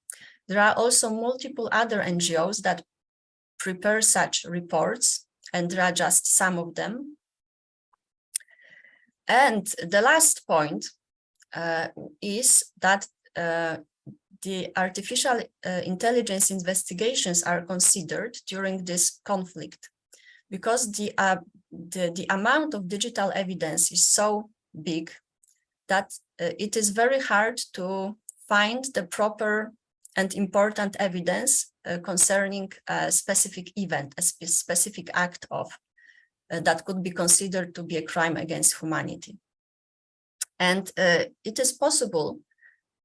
There are also multiple other NGOs that prepare such reports, and there are just some of them. And the last point is that the artificial intelligence investigations are considered during this conflict because the amount of digital evidence is so big that it is very hard to find the proper and important evidence concerning a specific event, a specific act of that could be considered to be a crime against humanity. And it is possible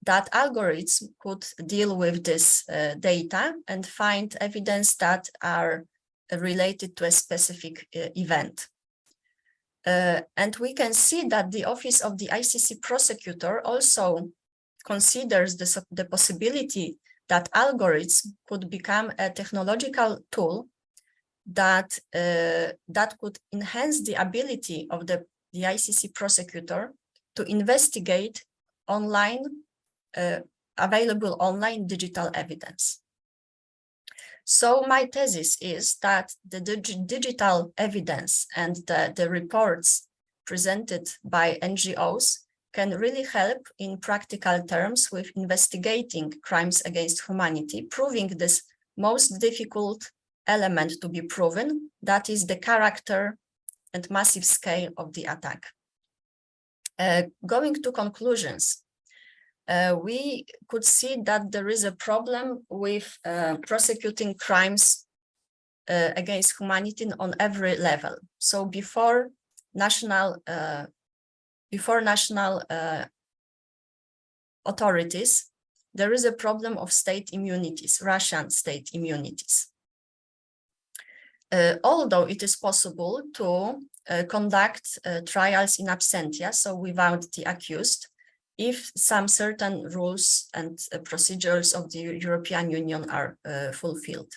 that algorithms could deal with this data and find evidence that are related to a specific event. And we can see that the Office of the ICC prosecutor also considers the possibility that algorithms could become a technological tool that could enhance the ability of the ICC prosecutor to investigate available online digital evidence. So my thesis is that the digital evidence and the reports presented by NGOs can really help in practical terms with investigating crimes against humanity, proving this most difficult element to be proven, that is the character and massive scale of the attack. Going to conclusions, we could see that there is a problem with prosecuting crimes against humanity on every level. So before national authorities, there is a problem of state immunities, Russian state immunities. Although it is possible to conduct trials in absentia, so without the accused, if some certain rules and procedures of the European Union are fulfilled.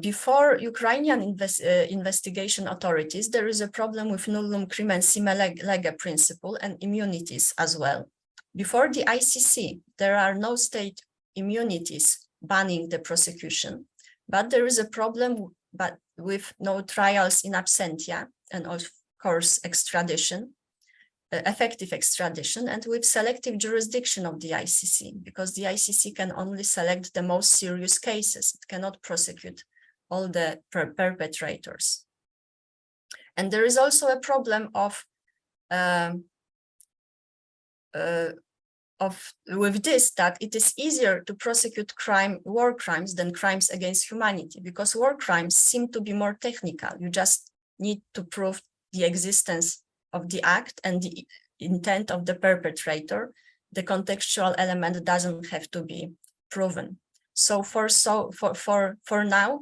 Before Ukrainian investigation authorities, there is a problem with nullum crimen sine lege principle and immunities as well. Before the ICC, there are no state immunities banning the prosecution, but there is a problem with no trials in absentia and of course extradition, effective extradition, and with selective jurisdiction of the ICC, because the ICC can only select the most serious cases. It cannot prosecute all the perpetrators. And there is also a problem with this, that it is easier to prosecute war crimes than crimes against humanity, because war crimes seem to be more technical. You just need to prove the existence of the act and the intent of the perpetrator. The contextual element doesn't have to be proven. So for now,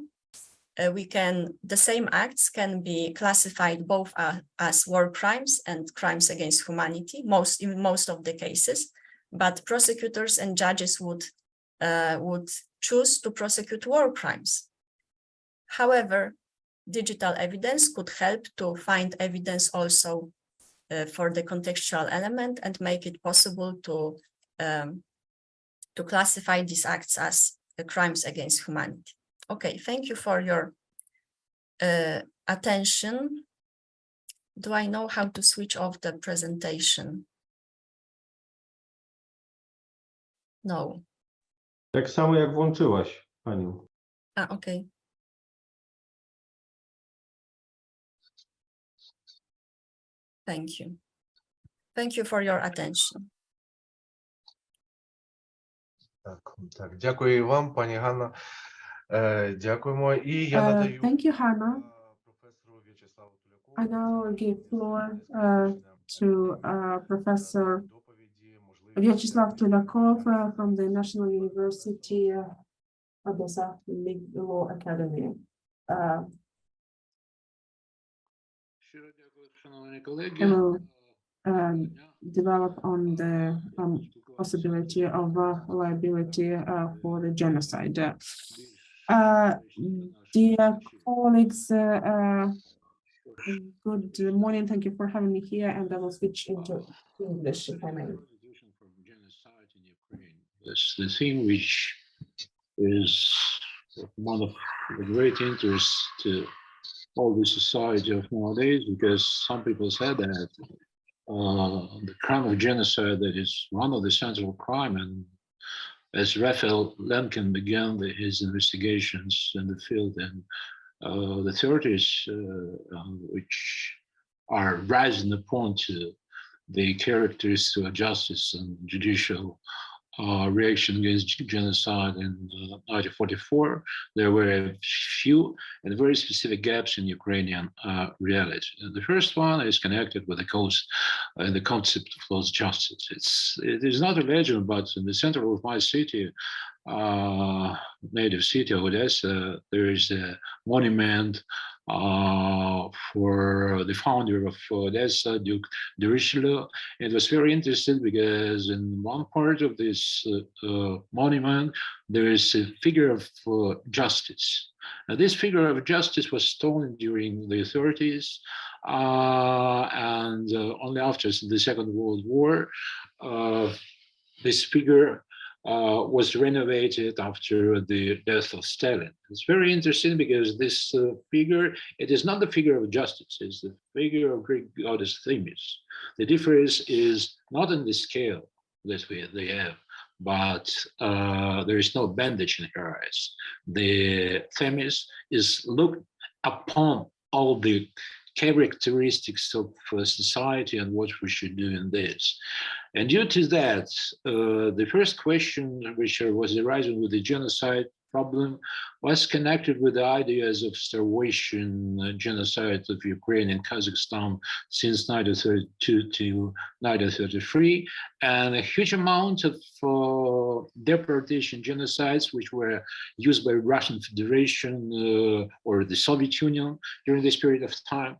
the same acts can be classified both as war crimes and crimes against humanity, in most of the cases, but prosecutors and judges would choose to prosecute war crimes. However, digital evidence could help to find evidence also for the contextual element and make it possible to classify these acts as crimes against humanity. Okay, thank you for your attention. Do I know how to switch off the presentation? No. Tak samo jak włączyłaś, Aniu. Okay. Thank you. Thank you for your attention. Так, дякую вам, пані Ганна. Дякуємо. І я надаю Thank you, Hanna. професору В'ячеславу Тулякову. I now give floor to Professor Vyacheslav Tulakov from the National University Odessa Law Academy. I will develop on the possibility of liability for the genocide. Dear colleagues, good morning. Thank you for having me here, and I will switch into English if I may. That's the thing which is one of the great interest to all the society of nowadays, because some people said that the crime of genocide that is one of the central crime, and as Raphael Lemkin began his investigations in the field in the 30s, which are rising upon to the characteristics of justice and judicial reaction against genocide in 1944, there were a few and very specific gaps in Ukrainian reality. The first one is connected with the concept of close justice. It is not a legend, but in the center of my city, native city of Odessa, there is a monument for the founder of Odessa, Duke de Richelieu. It was very interesting because in one part of this monument, there is a figure of justice. Now, this figure of justice was stolen during the 30s, and only after the Second World War, this figure was renovated after the death of Stalin. It's very interesting because this figure, it is not the figure of justice, it's the figure of Greek goddess Themis. The difference is not in the scale that they have, but there is no bandage in her eyes. The Themis is looked upon all the characteristics of society and what we should do in this. And due to that, the first question which was arising with the genocide problem was connected with the ideas of starvation, genocide of Ukraine and Kazakhstan since 1932 to 1933, and a huge amount of deportation genocides which were used by Russian Federation or the Soviet Union during this period of time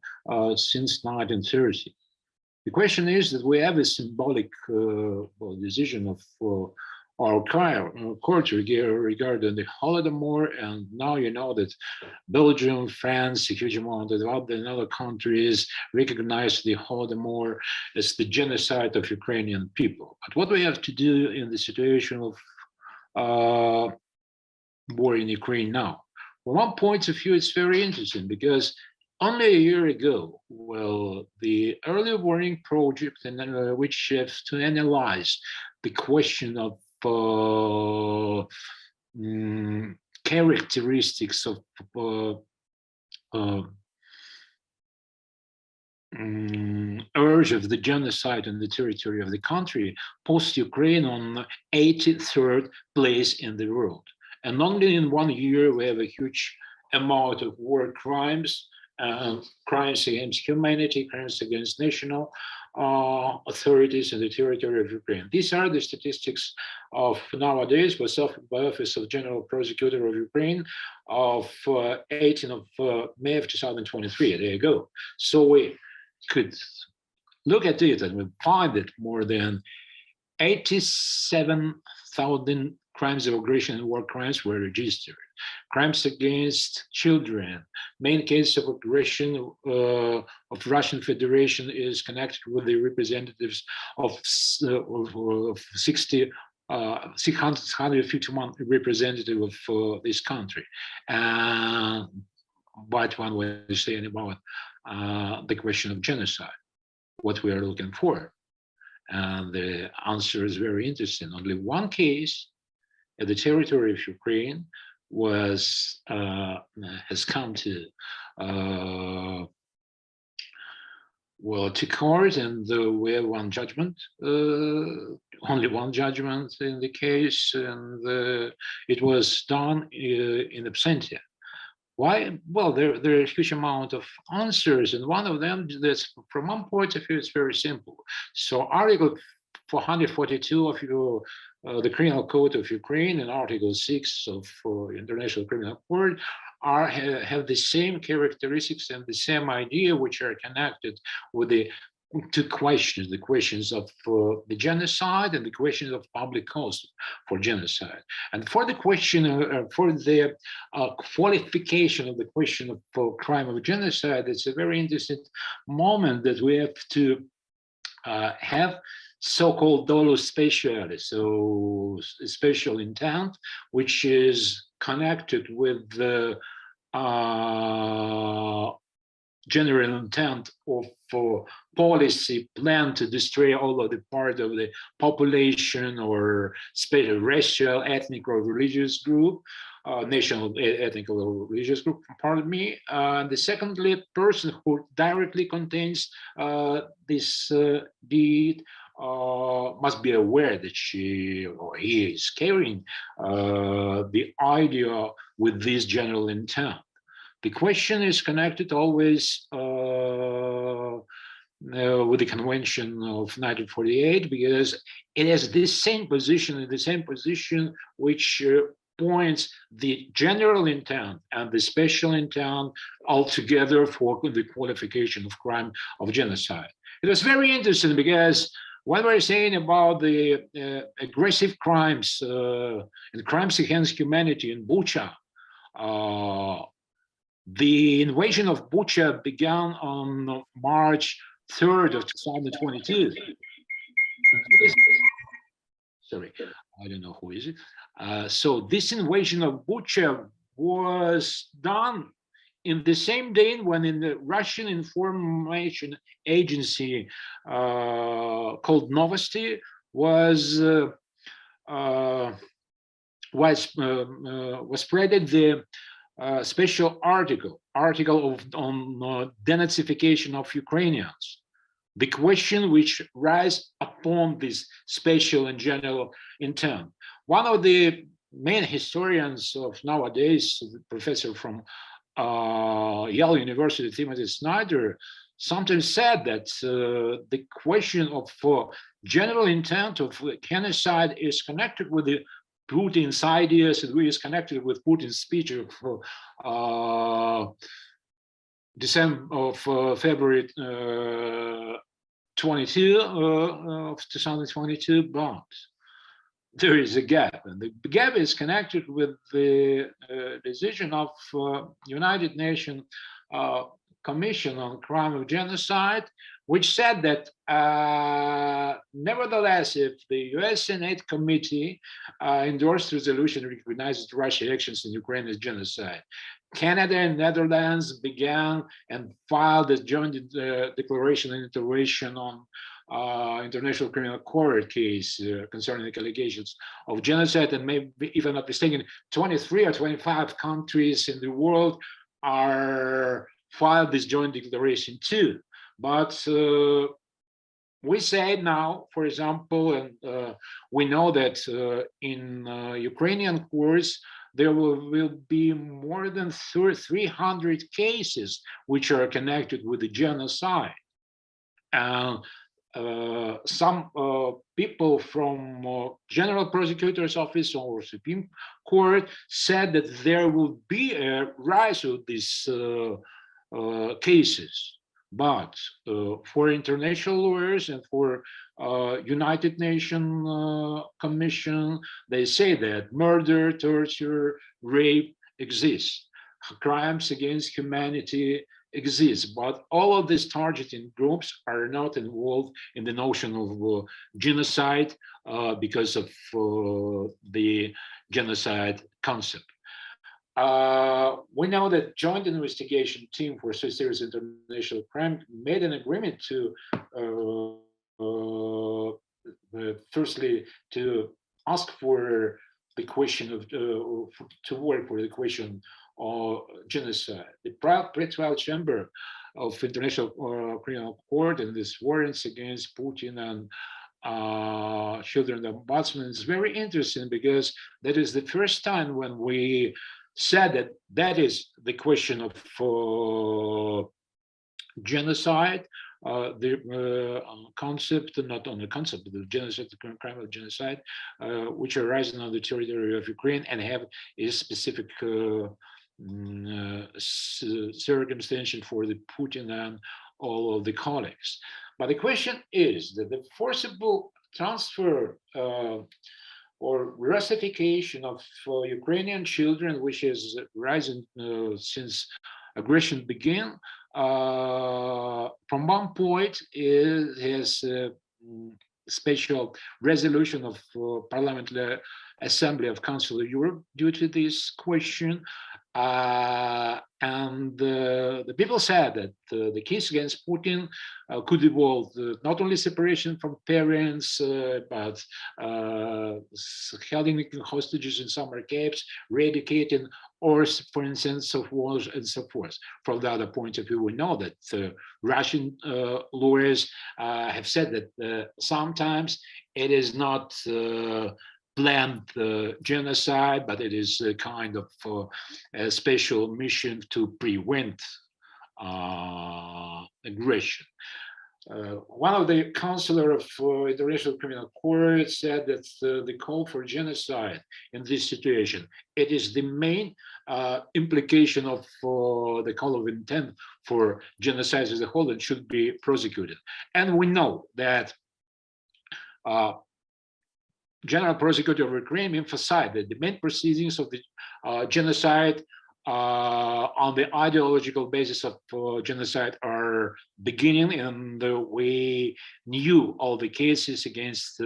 since 1930. The question is that we have a symbolic decision of our court regarding the Holodomor, and now you know that Belgium, France, a huge amount of other countries recognize the Holodomor as the genocide of Ukrainian people. But what we have to do in the situation of war in Ukraine now? From one point of view, it's very interesting because only a year ago, well, the early warning project, which has to analyze the question of characteristics of urge of the genocide in the territory of the country, post Ukraine on 83rd place in the world. And only in 1 year, we have a huge amount of war crimes, crimes against humanity, crimes against national authorities in the territory of Ukraine. These are the statistics of nowadays by Office of General Prosecutor of Ukraine of 18th of May of 2023, a day ago. So we could look at it and we find that more than 87,000 crimes of aggression and war crimes were registered. Crimes against children, main case of aggression of Russian Federation is connected with the representatives of 651 representative of this country. But when we're saying about the question of genocide, what we are looking for, and the answer is very interesting. Only one case at the territory of Ukraine has come to court, and we have one judgment, only one judgment in the case, and it was done in absentia. Why? Well, there are a huge amount of answers, and one of them, that's from one point of view, it's very simple. So Article 442 of the Criminal Code of Ukraine and Article 6 of International Criminal Court have the same characteristics and the same idea, which are connected with the two questions, the questions of the genocide and the questions of public cause for genocide. And for the question, for the qualification of the question of crime of genocide, it's a very interesting moment that we have to have so-called dolus specialis, so special intent, which is connected with the general intent of policy plan to destroy all of the part of the population or special racial, ethnic, or religious group, national, ethnic, or religious group, pardon me. The secondly, person who directly contains this deed must be aware that she or he is carrying the idea with this general intent. The question is connected always with the Convention of 1948, because it has this same position, which points the general intent and the special intent altogether for the qualification of crime of genocide. It was very interesting because when we're saying about the aggressive crimes and crimes against humanity in Bucha, the invasion of Bucha began on March 3rd of 2022. Sorry, I don't know who is it. So this invasion of Bucha was done in the same day when in the Russian information agency called Novosti was spreaded the special article on denazification of Ukrainians. The question which rise upon this special and general intent. One of the main historians of nowadays, the professor from Yale University, Timothy Snyder, sometimes said that the question of general intent of genocide is connected with the Putin's ideas, and is connected with Putin's speech of February 22 of 2022, but there is a gap, and the gap is connected with the decision of United Nations Commission on Crime of Genocide, which said that nevertheless, if the US Senate committee endorsed resolution recognizes Russian actions in Ukraine as genocide, Canada and Netherlands began and filed a joint declaration and intervention on International Criminal Court case concerning the allegations of genocide, and maybe, if I'm not mistaken, 23 or 25 countries in the world are filed this joint declaration too. But we say now, for example, and we know that in Ukrainian courts, there will be more than 300 cases which are connected with the genocide. And some people from General Prosecutor's Office or Supreme Court said that there will be a rise of these cases. But for international lawyers and for United Nations Commission, they say that murder, torture, rape exists. Crimes against humanity exist, but all of these targeting groups are not involved in the notion of genocide because of the genocide concept. We know that joint investigation team for serious international crime made an agreement to firstly to ask for the question of to work for the question of genocide. The pre-trial chamber of International Criminal Court and this warrants against Putin and children ombudsman is very interesting, because that is the first time when we said that that is the question of genocide, the concept, not only concept, but the genocide, the crime of genocide, which are arising on the territory of Ukraine and have a specific circumstance for the Putin and all of the colleagues. But the question is that the forcible transfer or Russification of Ukrainian children, which is rising since aggression began, from one point has special resolution of Parliamentary Assembly of Council of Europe due to this question. And the people said that the case against Putin could involve not only separation from parents, but holding hostages in summer camps, re-educating, or, for instance, of wars and so forth. From the other point of view, we know that Russian lawyers have said that sometimes it is not planned genocide, but it is a kind of a special mission to prevent aggression. One of the counselor of International Criminal Court said that the call for genocide in this situation, it is the main implication of the call of intent for genocide as a whole and should be prosecuted. And we know that General Prosecutor of Ukraine emphasized that the main proceedings of the genocide on the ideological basis of genocide are beginning, and we knew all the cases against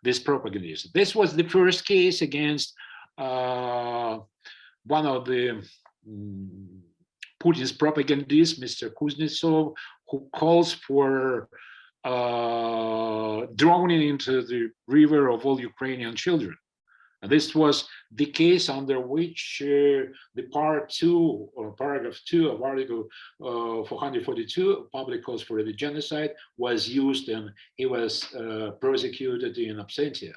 this propagandist. This was the first case against one of the Putin's propagandists, Mr. Kuznetsov, who calls for drowning into the river of all Ukrainian children. And this was the case under which the part 2 or paragraph 2 of Article 442, public cause for the genocide, was used, and he was prosecuted in absentia.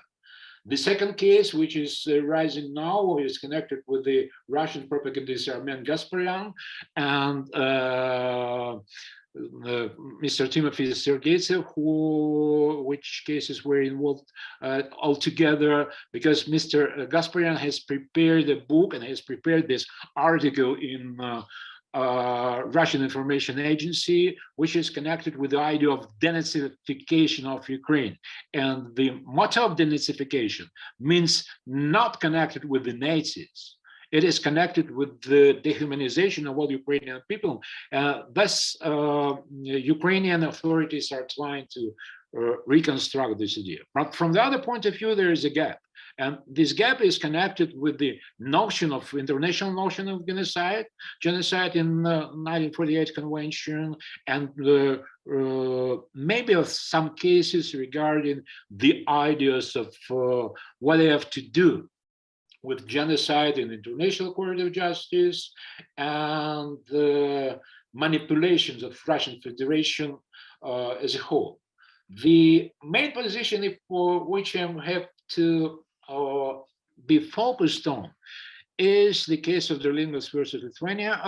The second case, which is rising now, is connected with the Russian propagandist Armen Gasparyan and Mr. Timothy Sergeytsev, which cases were involved altogether, because Mr. Gasparyan has prepared a book and has prepared this article in Russian Information Agency, which is connected with the idea of denazification of Ukraine. And the motto of denazification means not connected with the Nazis. It is connected with the dehumanization of all Ukrainian people. Thus, Ukrainian authorities are trying to reconstruct this idea. But from the other point of view, there is a gap. And this gap is connected with the notion of international notion of genocide in 1948 Convention, and maybe of some cases regarding the ideas of what they have to do with genocide in International Court of Justice and the manipulations of Russian Federation as a whole. The main position for which I have to be focused on is the case of Derlingas versus Lithuania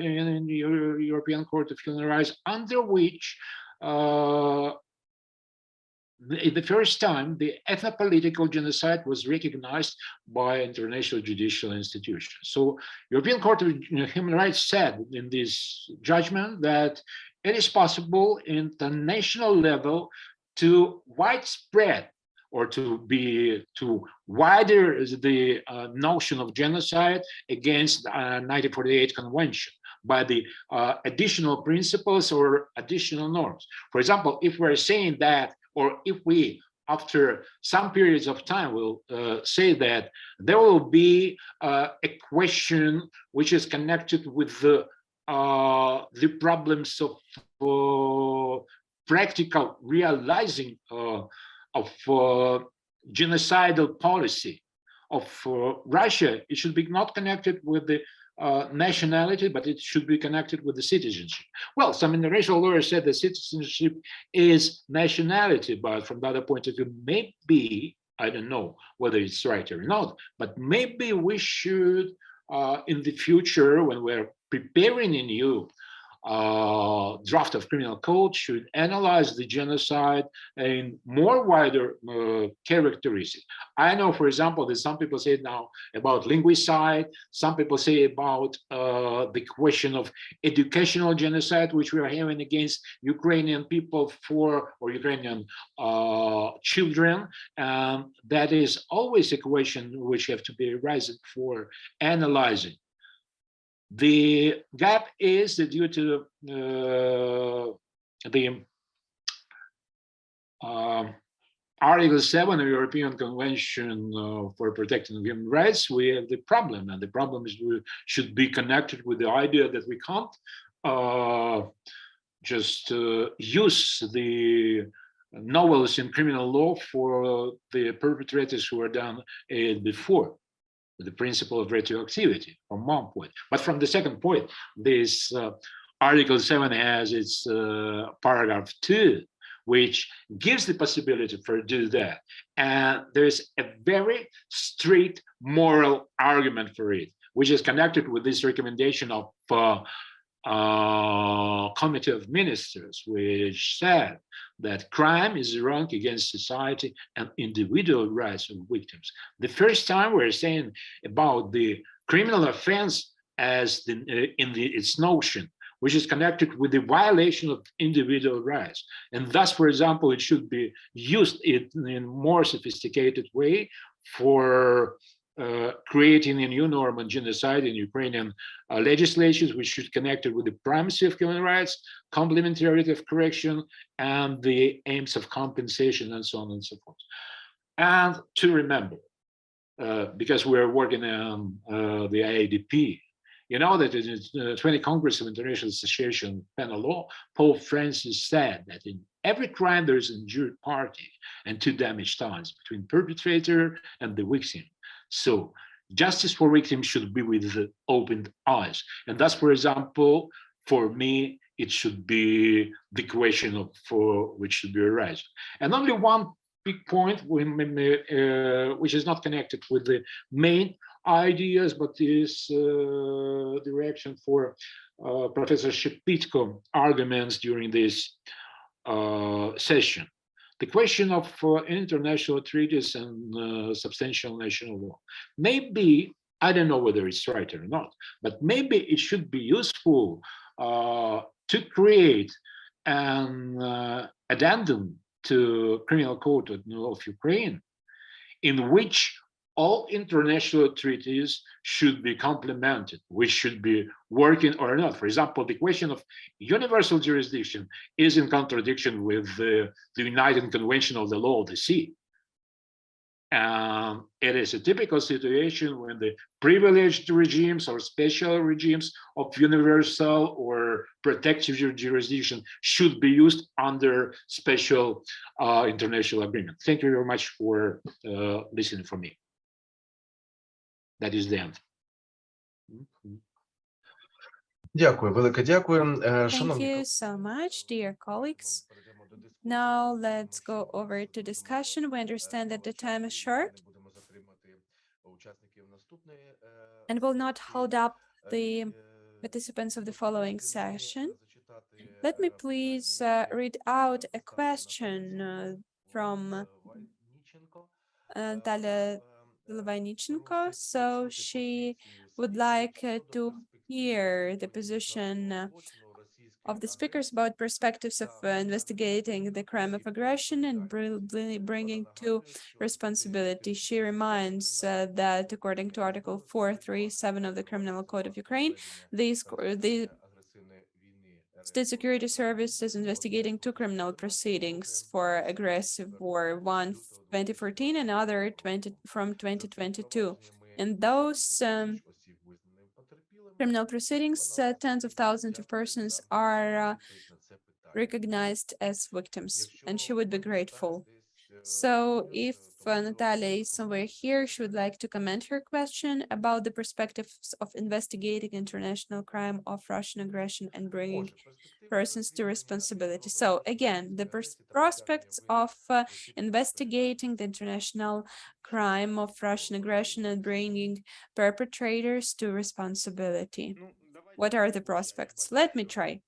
in the European Court of Human Rights, under which the first time the ethnopolitical genocide was recognized by international judicial institutions. So European Court of Human Rights said in this judgment that it is possible international level to widespread or to wider the notion of genocide against 1948 Convention by the additional principles or additional norms. For example, if we're saying that, or if we, after some periods of time, will say that there will be a question which is connected with the problems of practical realizing of genocidal policy of Russia, it should be not connected with the nationality, but it should be connected with the citizenship. Well, some international lawyers said that citizenship is nationality, but from the other point of view, maybe, I don't know whether it's right or not, but maybe we should, in the future, when we're preparing a new draft of criminal code, should analyze the genocide in more wider characteristics. I know, for example, that some people say now about linguicide, some people say about the question of educational genocide, which we are having against Ukrainian people or Ukrainian children. That is always a question which have to be raised for analyzing. The gap is due to the Article 7 of the European Convention for Protecting Human Rights, we have the problem, and the problem is we should be connected with the idea that we can't just use the novels in criminal law for the perpetrators who were done before, the principle of retroactivity from one point. But from the second point, this Article 7 has its paragraph 2, which gives the possibility for do that. And there's a very strict moral argument for it, which is connected with this recommendation of Committee of Ministers, which said that crime is wrong against society and individual rights of victims. The first time we're saying about the criminal offense as its notion, which is connected with the violation of individual rights. And thus, for example, it should be used in a more sophisticated way for creating a new norm on genocide in Ukrainian legislations, which should connect it with the primacy of human rights, complementarity of correction, and the aims of compensation, and so on and so forth. And to remember, because we're working on the IADP, you know that in the 20th Congress of International Association of Penal Law, Pope Francis said that in every crime there is an injured party and two damaged ties between perpetrator and the victim. So justice for victims should be with open eyes. And that's, for example, for me, it should be the question of which should be raised. And only one big point, which is not connected with the main ideas, but is direction for Professor Shepitko arguments during this session. The question of international treaties and substantial national law. Maybe, I don't know whether it's right or not, but maybe it should be useful to create an addendum to Criminal Code of Ukraine, in which all international treaties should be complemented, which should be working or not. For example, the question of universal jurisdiction is in contradiction with the United Convention of the Law of the Sea. And it is a typical situation when the privileged regimes or special regimes of universal or protective jurisdiction should be used under special international agreement. Thank you very much for listening for me. That is the end. Дякую, велике дякую. Thank you so much, dear colleagues. Now let's go over to discussion. We understand that the time is short and will not hold up the participants of the following session. Let me please read out a question from Natalia Lavanichenko. So she would like to hear the position of the speakers about perspectives of investigating the crime of aggression and bringing to responsibility. She reminds that according to Article 437 of the Criminal Code of Ukraine, the State Security Service is investigating two criminal proceedings for aggressive war, one 2014 and other from 2022. In those criminal proceedings, tens of thousands of persons are recognized as victims, and she would be grateful. So if Natalia is somewhere here, she would like to comment her question about the perspectives of investigating international crime of Russian aggression and bringing persons to responsibility. So again, the prospects of investigating the international crime of Russian aggression and bringing perpetrators to responsibility. What are the prospects? Let me try.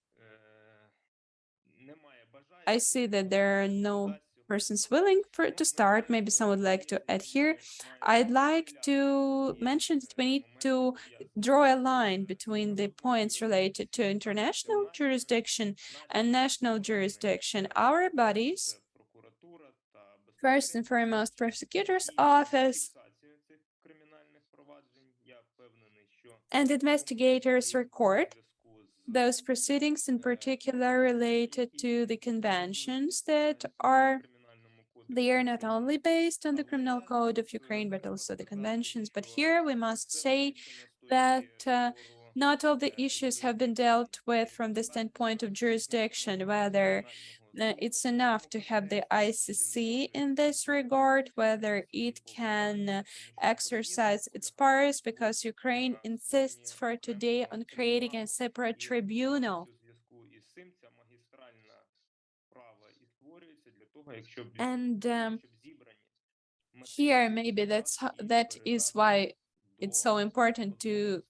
I see that there are no persons willing to start. Maybe someone would like to add here. I'd like to mention that we need to draw a line between the points related to international jurisdiction and national jurisdiction. Our bodies, first and foremost, prosecutor's office and investigators record those proceedings, in particular related to the conventions that are They are not only based on the criminal code of Ukraine, but also the conventions. But here we must say that not all the issues have been dealt with from the standpoint of jurisdiction, whether it's enough to have the ICC in this regard, whether it can exercise its powers, because Ukraine insists for today on creating a separate tribunal. And here maybe that is why it's so important to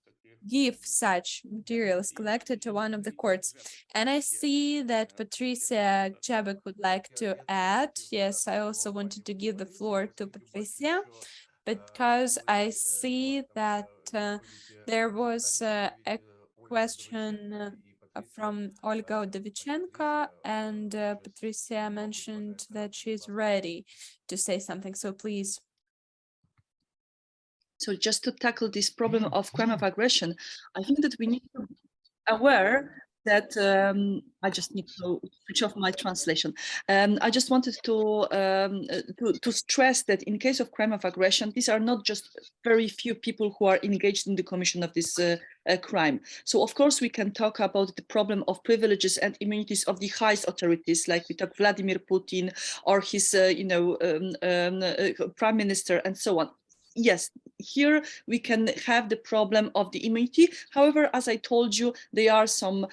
give such materials collected to one of the courts. And I see that Patricia Chabak would like to add. Yes, I also wanted to give the floor to Patricia, because I see that there was a question from Olga Udovichenko, and Patricia mentioned that she's ready to say something. So please. So just to tackle this problem of crime of aggression, I think that we need to be aware that I just need to switch off my translation. I just wanted to stress that in case of crime of aggression, these are not just very few people who are engaged in the commission of this crime. So of course we can talk about the problem of privileges and immunities of the highest authorities, like we talk Vladimir Putin or his, prime minister and so on. Yes, here we can have the problem of the immunity. However, as I told you, there are some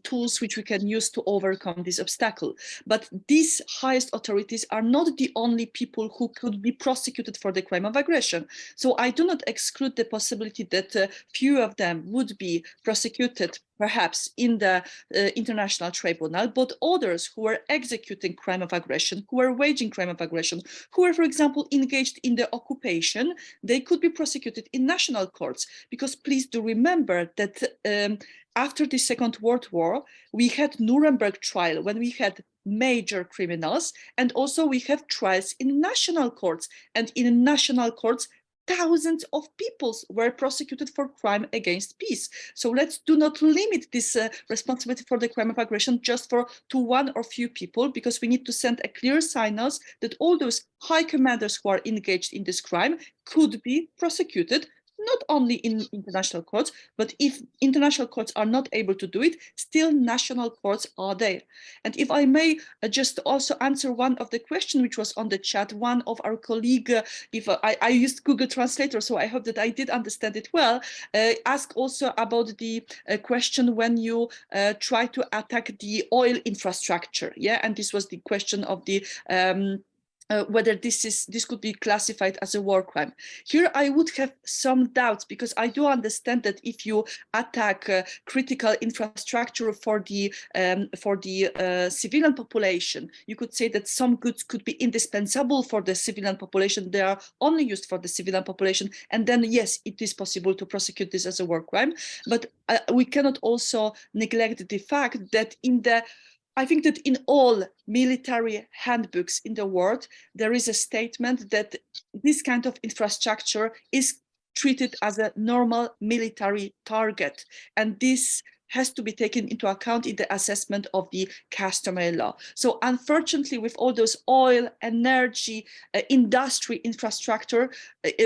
tools which we can use to overcome this obstacle. But these highest authorities are not the only people who could be prosecuted for the crime of aggression. So I do not exclude the possibility that few of them would be prosecuted perhaps in the international tribunal, but others who were executing crime of aggression, who were waging crime of aggression, who were, for example, engaged in the occupation, they could be prosecuted in national courts. Because please do remember that after the Second World War, we had Nuremberg trial when we had major criminals, and also we have trials in national courts, and in national courts, thousands of people were prosecuted for crime against peace. So let's do not limit this responsibility for the crime of aggression just to one or few people, because we need to send a clear signals that all those high commanders who are engaged in this crime could be prosecuted, not only in international courts, but if international courts are not able to do it, still national courts are there. And if I may just also answer one of the questions which was on the chat, one of our colleague, if I used Google Translator, so I hope that I did understand it well, asked also about the question when you try to attack the oil infrastructure. Yeah, and this was the question of the whether this could be classified as a war crime. Here I would have some doubts, because I do understand that if you attack critical infrastructure for the civilian population, you could say that some goods could be indispensable for the civilian population. They are only used for the civilian population, and then yes, it is possible to prosecute this as a war crime. But we cannot also neglect the fact that I think that in all military handbooks in the world, there is a statement that this kind of infrastructure is treated as a normal military target. And this has to be taken into account in the assessment of the customary law. So unfortunately, with all those oil, energy, industry infrastructure,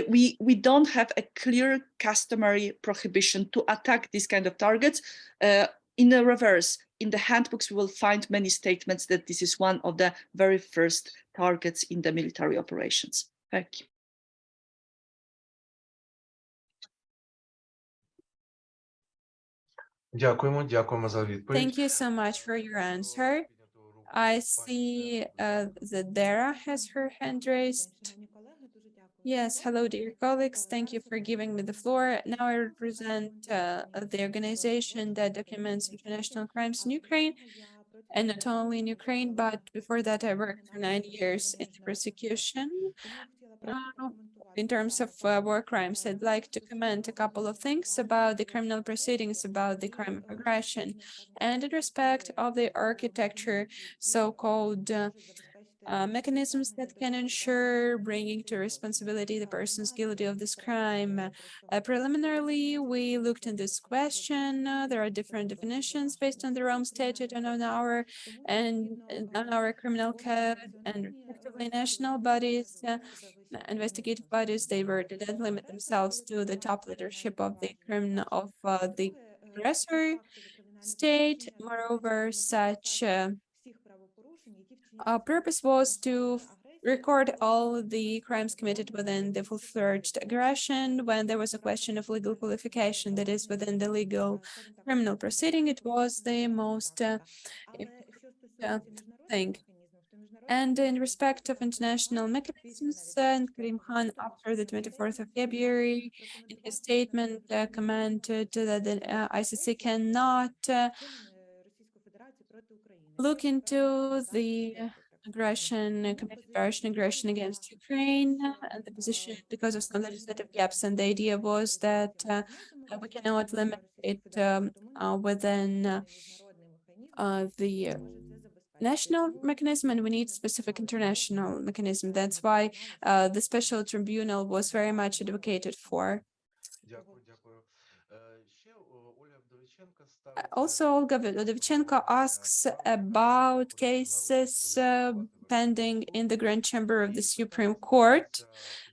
we don't have a clear customary prohibition to attack these kind of targets. In the reverse, in the handbooks, we will find many statements that this is one of the very first targets in the military operations. Thank you. Дякуємо за відповідь. Thank you so much for your answer. I see that Dara has her hand raised. Yes, hello, dear colleagues. Thank you for giving me the floor. Now I represent the organization that documents international crimes in Ukraine, and not only in Ukraine, but before that I worked for 9 years in the prosecution. In terms of war crimes, I'd like to comment a couple of things about the criminal proceedings about the crime of aggression, and in respect of the architecture, so-called mechanisms that can ensure bringing to responsibility the persons guilty of this crime. Preliminarily, we looked in this question. There are different definitions based on the Rome Statute and on our criminal code, and respectively national bodies, investigative bodies, they were to then limit themselves to the top leadership of the the aggressor state. Moreover, such purpose was to record all the crimes committed within the full-fledged aggression. When there was a question of legal qualification that is within the legal criminal proceeding, it was the most thing. And in respect of international mechanisms, Karim Khan, after the 24th of February, in his statement, commented that the ICC cannot look into the Russian aggression against Ukraine, and the position because of some legislative gaps. And the idea was that we cannot limit it within the national mechanism, and we need specific international mechanism. That's why the special tribunal was very much advocated for. Also, Olga Vdovchenko asks about cases pending in the Grand Chamber of the Supreme Court.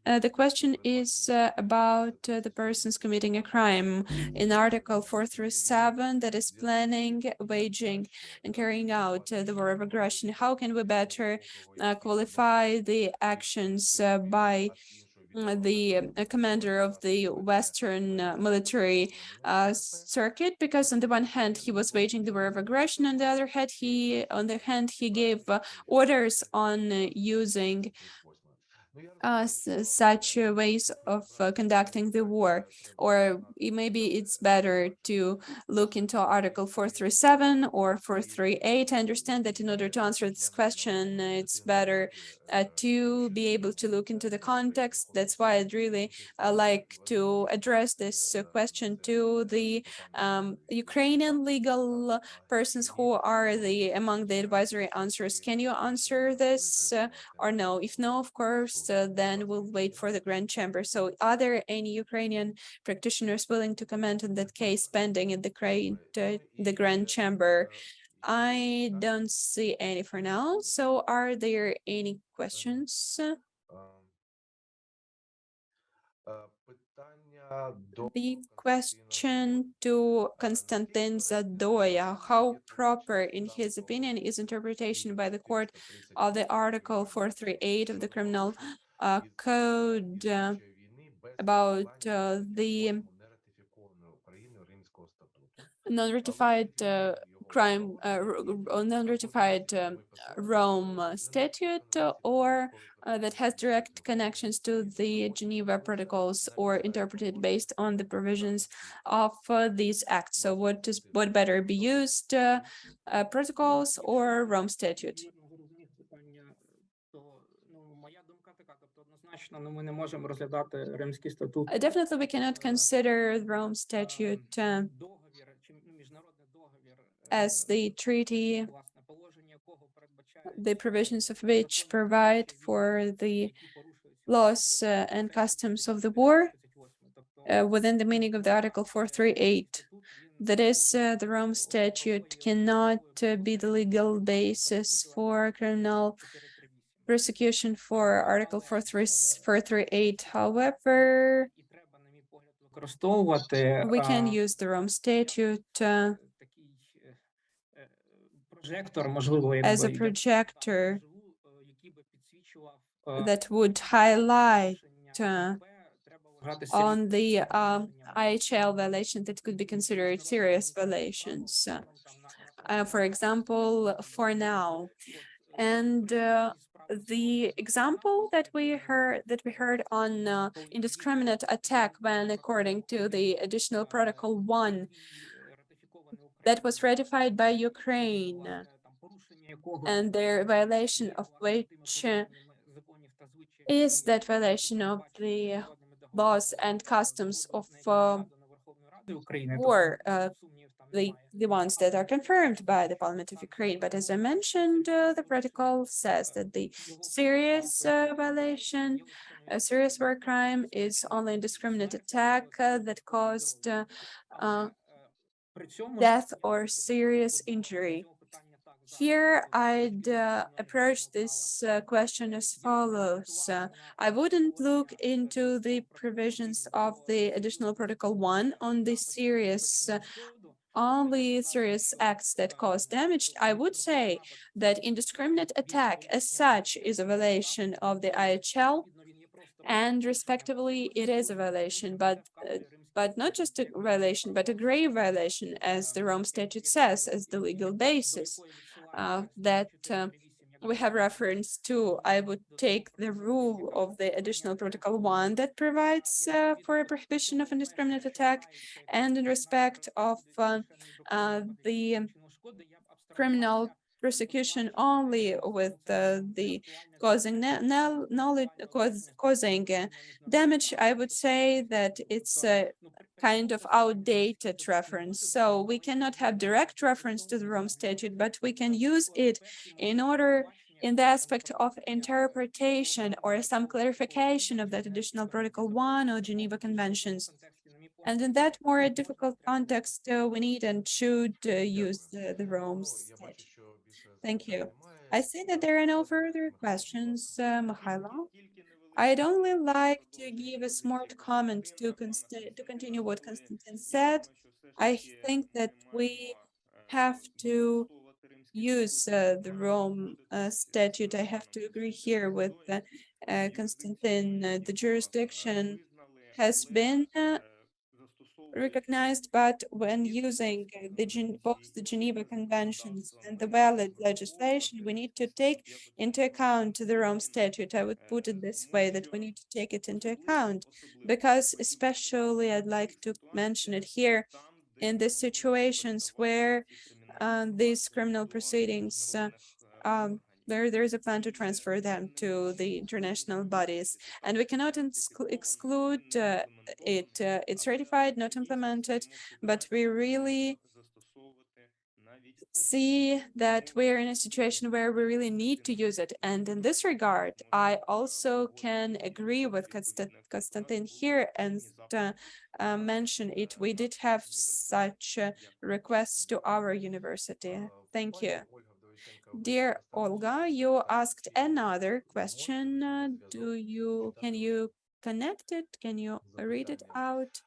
The question is about the persons committing a crime in Article 4 through 7, that is planning, waging, and carrying out the war of aggression. How can we better qualify the actions by the commander of the Western military circuit? Because on the one hand, he was waging the war of aggression, on the other hand, he gave orders on using such ways of conducting the war. Or maybe it's better to look into Article 437 or 438. I understand that in order to answer this question, it's better to be able to look into the context. That's why I'd really like to address this question to the Ukrainian legal persons who are among the advisory answers. Can you answer this or no? If no, of course, then we'll wait for the Grand Chamber. So are there any Ukrainian practitioners willing to comment on that case pending in the Grand Chamber? I don't see any for now. So are there any questions? The question to Konstantin Zadoya: how proper, in his opinion, is interpretation by the court of the Article 438 of the Criminal Code about the non-ratified crime, non-ratified Rome Statute, or that has direct connections to the Geneva Protocols, or interpreted based on the provisions of these acts. So what better be used, protocols or Rome Statute? Definitely, we cannot consider the Rome Statute as the treaty, the provisions of which provide for the laws and customs of the war within the meaning of the Article 438. That is, the Rome Statute cannot be the legal basis for criminal prosecution for Article 438. However, we can use the Rome Statute as a projector that would highlight on the IHL violation that could be considered serious violations. For example, for now. And the example that we heard on indiscriminate attack, when according to the additional Protocol 1 that was ratified by Ukraine, and their violation of which is that violation of the laws and customs of war. the ones that are confirmed by the Parliament of Ukraine. But as I mentioned, the protocol says that the serious violation, a serious war crime, is only indiscriminate attack that caused death or serious injury. Here, I'd approach this question as follows. I wouldn't look into the provisions of the additional protocol 1 on the serious only serious acts that cause damage. I would say that indiscriminate attack as such is a violation of the IHL, and respectively it is a violation, but not just a violation, but a grave violation, as the Rome Statute says, as the legal basis that we have reference to. I would take the rule of the additional protocol 1 that provides for a prohibition of indiscriminate attack, and in respect of the criminal prosecution only with the causing knowledge causing damage, I would say that it's a kind of outdated reference. So we cannot have direct reference to the Rome Statute, but we can use it in order in the aspect of interpretation or some clarification of that additional protocol 1 or Geneva Conventions. And in that more difficult context, we need and should use the Rome Statute. Thank you. I see that there are no further questions, Mikhailo. I'd only like to give a smart comment to continue what Konstantin said. I think that we have to use the Rome statute. I have to agree here with Konstantin. The jurisdiction has been recognized, but when using both the Geneva Conventions and the valid legislation, we need to take into account the Rome Statute. I would put it this way, that we need to take it into account, because especially I'd like to mention it here in the situations where these criminal proceedings there is a plan to transfer them to the international bodies, and we cannot exclude it. It's ratified, not implemented, but we really see that we're in a situation where we really need to use it. And in this regard, I also can agree with Konstantin here and mention it. We did have such requests to our university. Thank you. Dear Olga, you asked another question. Can you connect it? Can you read it out?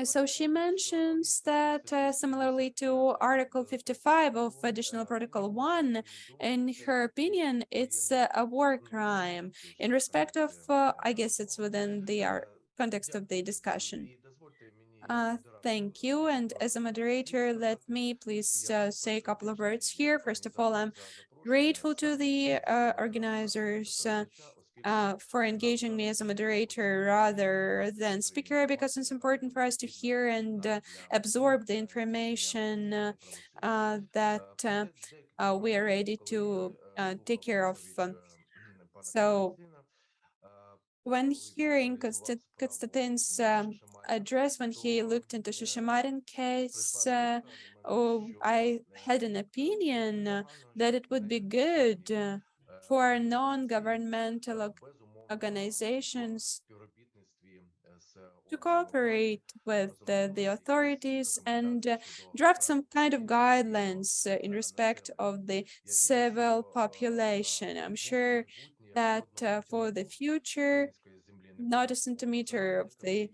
So she mentions that similarly to Article 55 of Additional Protocol 1, in her opinion, it's a war crime. In respect of, I guess it's within the context of the discussion. Thank you. And as a moderator, let me please say a couple of words here. First of all, I'm grateful to the organizers for engaging me as a moderator rather than speaker, because it's important for us to hear and absorb the information that we are ready to take care of. So when hearing Konstantin's address, when he looked into Shishimarin case, I had an opinion that it would be good for non-governmental organizations to cooperate with the authorities and draft some kind of guidelines in respect of the civil population. I'm sure that for the future, not a centimeter of the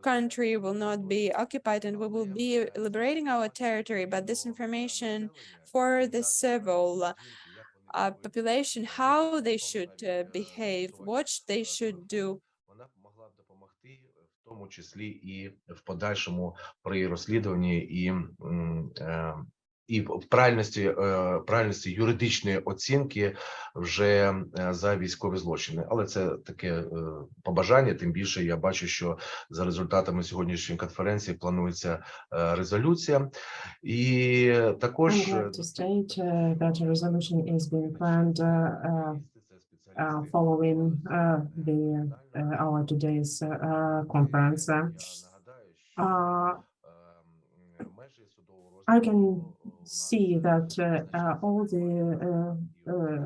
country will not be occupied, and we will be liberating our territory. But this information for the civil population, how they should behave, what they should do, в тому числі і в подальшому при розслідуванні і в правильності юридичної оцінки вже за військові злочини. Але це таке побажання, тим більше я бачу, що за результатами сьогоднішньої конференції планується резолюція. І також that a resolution is being planned following our today's conference. I can see that all the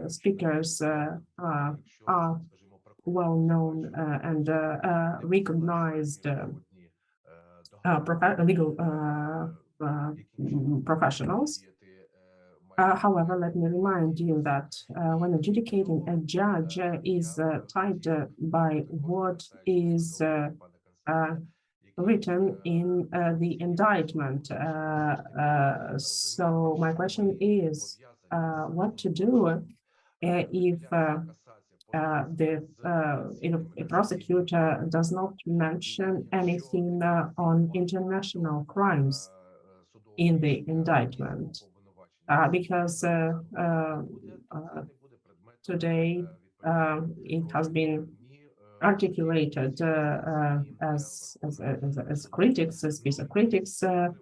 speakers are well known and recognized legal professionals. However, let me remind you that when adjudicating, a judge is tied by what is written in the indictment. So my question is, what to do if a prosecutor does not mention anything on international crimes in the indictment? Because today it has been articulated as critics, as piece of critics, the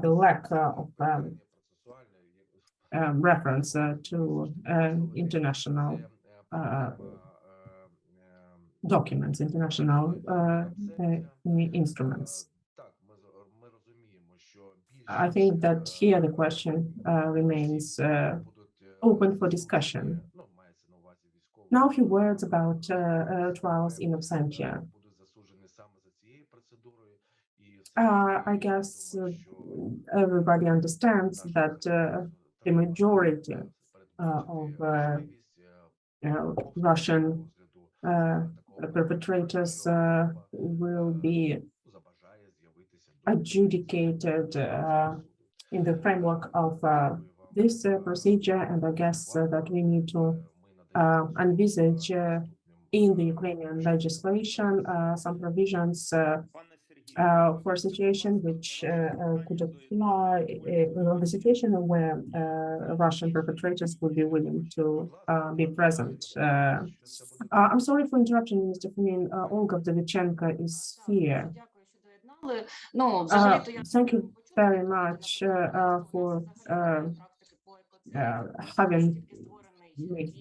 lack of reference to international documents, international instruments. I think that here the question remains open for discussion. Now a few words about trials in absentia. I guess everybody understands that the majority of Russian perpetrators will be adjudicated in the framework of this procedure, and I guess that we need to envisage in the Ukrainian legislation some provisions for a situation which could apply the situation where Russian perpetrators would be willing to be present. I'm sorry for interrupting, Mr. Fomin. Olga Vdovichenko is here. Thank you very much for having me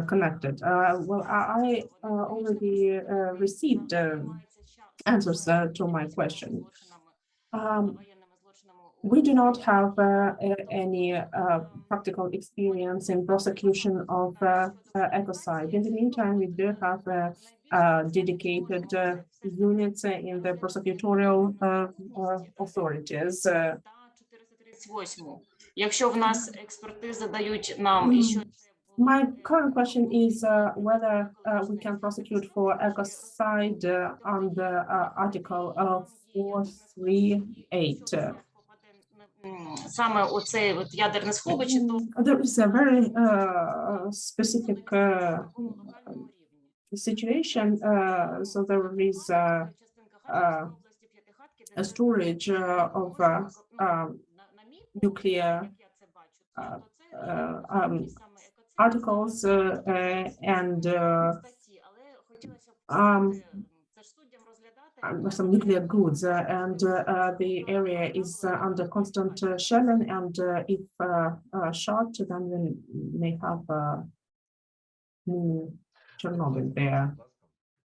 connected. Well, I already received answers to my question. We do not have any practical experience in prosecution of ecocide. In the meantime, we do have dedicated units in the prosecutorial authorities. My current question is whether we can prosecute for ecocide under Article 438. There is a very specific situation. So there is a storage of nuclear articles and some nuclear goods, and the area is under constant shelling, and if shot, then we may have Chernobyl there.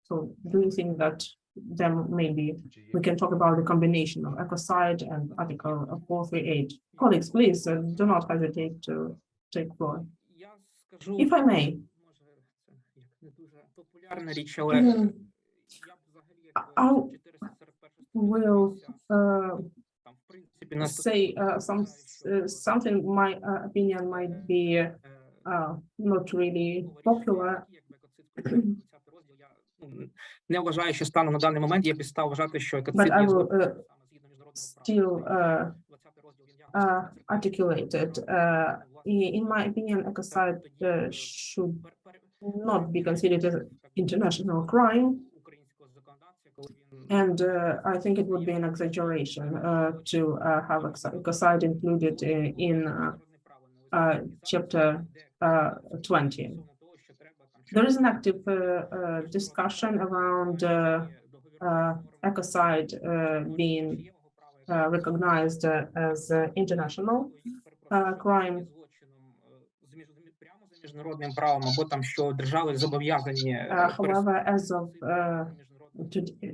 So do you think that then maybe we can talk about the combination of ecocide and Article 438? Colleagues, please do not hesitate to take floor. If I may. I will say something. My opinion might be not really popular. But I will still articulate it. In my opinion, ecocide should not be considered an international crime. And I think it would be an exaggeration to have ecocide included in Chapter 20. There is an active discussion around ecocide being recognized as international crime. However, as of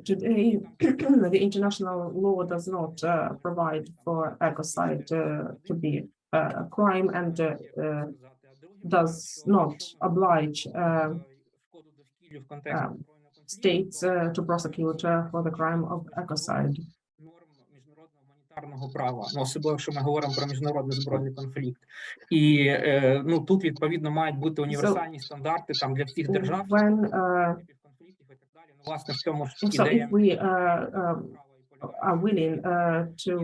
Today, the international law does not provide for ecocide to be a crime and does not oblige states to prosecute for the crime of ecocide. Гуманітарного права, особливо, якщо ми говоримо про міжнародний збройний конфлікт, і тут відповідно мають бути універсальні стандарти там для всіх держав, конфліктів і так далі. Ну, власне, в цьому ж ідея. If we are willing to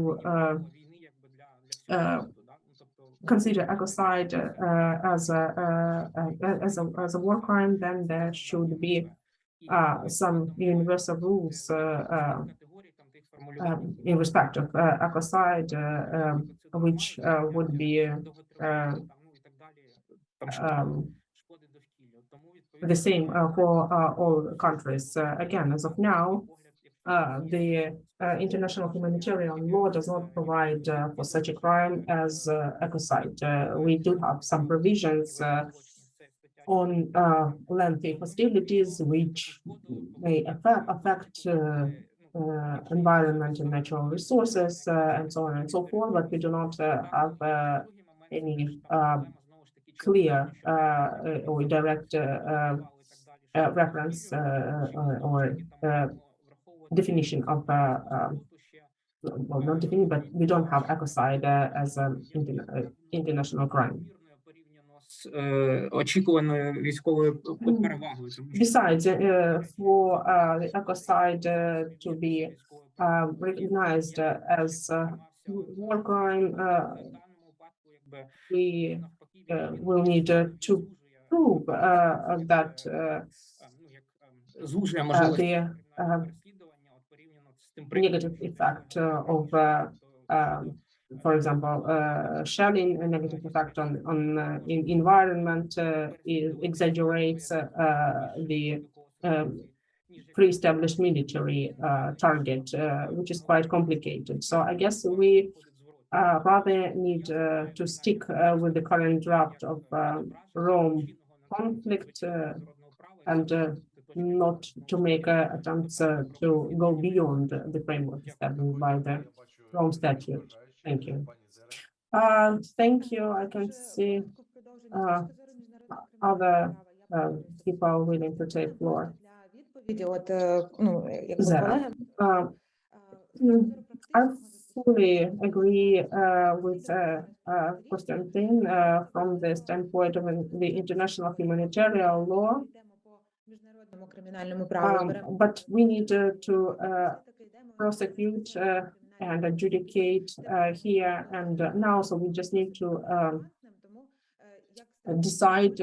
consider ecocide as a war crime, then there should be some universal rules in respect of ecocide, which would be the same for all countries. Again, as of now, the international humanitarian law does not provide for such a crime as ecocide. We do have some provisions on lengthy hostilities which may affect environment and natural resources and so on and so forth, but we do not have any clear or direct reference or definition of well, not definition, but we don't have ecocide as an international crime. Очікуваною військовою перевагою. Besides, for the ecocide to be recognized as war crime, we will need to prove that the negative effect of, for example, shelling, a negative effect on environment exaggerates the pre-established military target, which is quite complicated. So I guess we rather need to stick with the current draft of Rome conflict and not to make attempts to go beyond the framework established by the Rome Statute. Thank you. Thank you. I can see other people willing to take floor. I fully agree with Konstantin from the standpoint of the international humanitarian law. But we need to prosecute and adjudicate here and now, so we just need to decide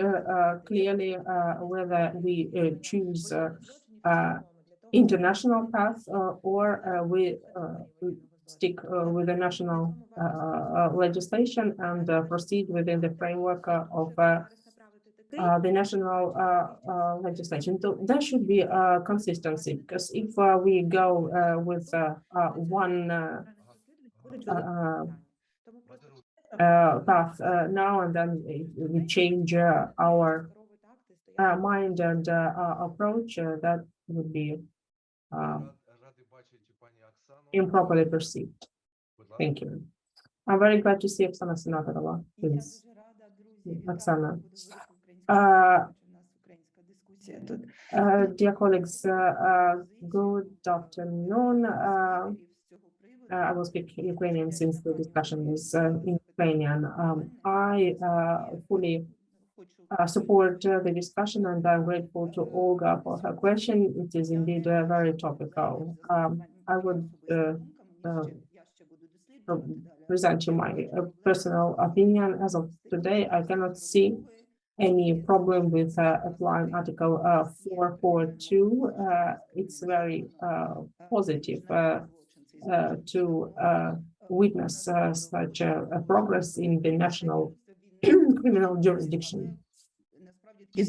clearly whether we choose international path or we stick with the national legislation and proceed within the framework of the national legislation. So there should be consistency, because if we go with one path now and then we change our mind and approach, that would be improperly perceived. Thank you. I'm very glad to see Oksana Senatorova. Please, Oksana. Dear colleagues, good afternoon. I will speak Ukrainian since the discussion is in Ukrainian. I fully support the discussion, and I'm grateful to Olga for her question. It is indeed very topical. I would present you my personal opinion. As of today, I cannot see any problem with applying Article 442. It's very positive to witness such a progress in the national criminal jurisdiction. The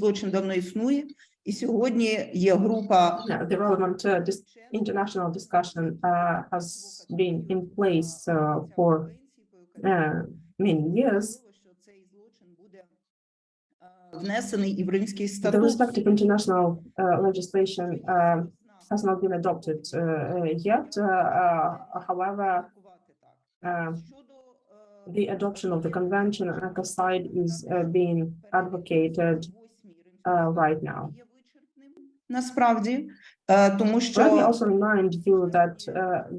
relevant international discussion has been in place for many years. The respective international legislation has not been adopted yet. However, the adoption of the convention on ecocide is being advocated right now. Насправді, тому що Let me also remind you that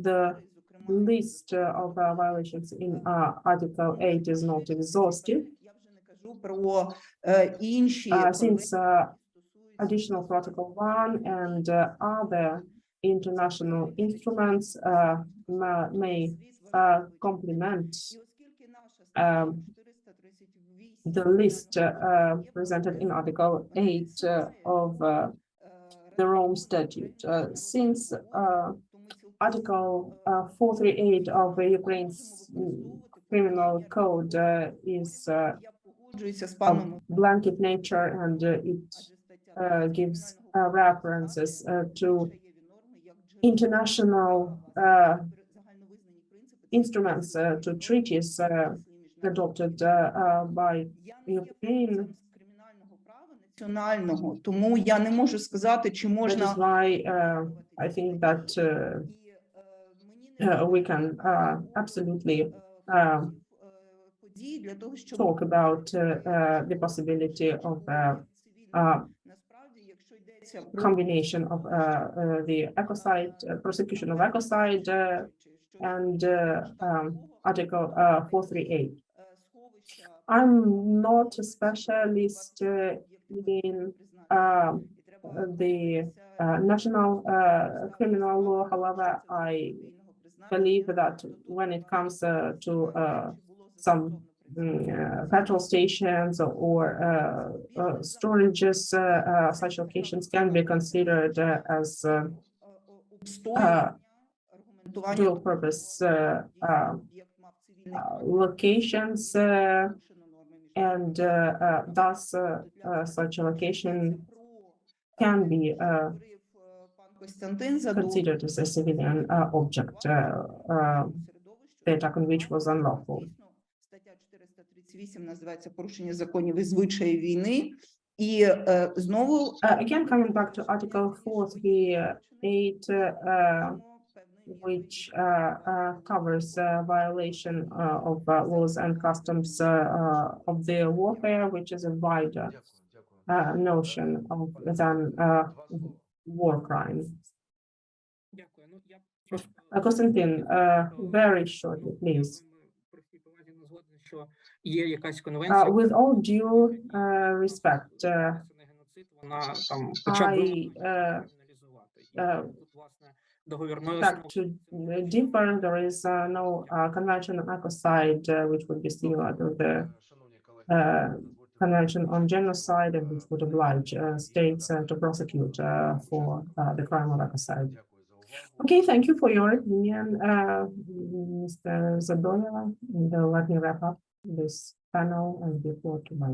the list of violations in Article 8 is not exhaustive. я вже не кажу про інші Since additional Protocol 1 and other international instruments may complement the list presented in Article 8 of the Rome Statute. Since Article 438 of Ukraine's criminal code is of blanket nature and it gives references to international instruments, to treaties adopted by Ukraine. національного. Тому я не можу сказати, чи That можна is why I think that we can absolutely подій для того, щоб talk about the possibility of насправді, якщо йдеться про combination of the ecocide, prosecution of ecocide and Article 438. сховища I'm not a specialist in the national criminal law. However, I believe that when it comes to some petrol stations or storages, such locations can be considered as обстоювання, аргументування dual purpose об'єкт мав цивільний locations and thus such a location can be пан Костянтин Задур considered as a civilian object, the attack on which was unlawful. Стаття 438 називається порушення законів і звичаїв війни. І знову Again, coming back to Article 438, which covers violation of laws and customs of the warfare, which is a wider notion of than war crime. Дякую. Ну, я просто Konstantin, very shortly, please. при всій повазі не згоден, що є якась конвенція, With all due respect, геноцид, вона там хоча б I криміналізувати. І тут, власне, договірною back to differ. There is no convention on ecocide, which would be similar to the Шановні колеги, convention on genocide, and which would oblige states to prosecute for the crime of ecocide. дякую за увагу. Okay, thank you for your opinion, Mr. Zadoya. And let me wrap up this panel and give floor to my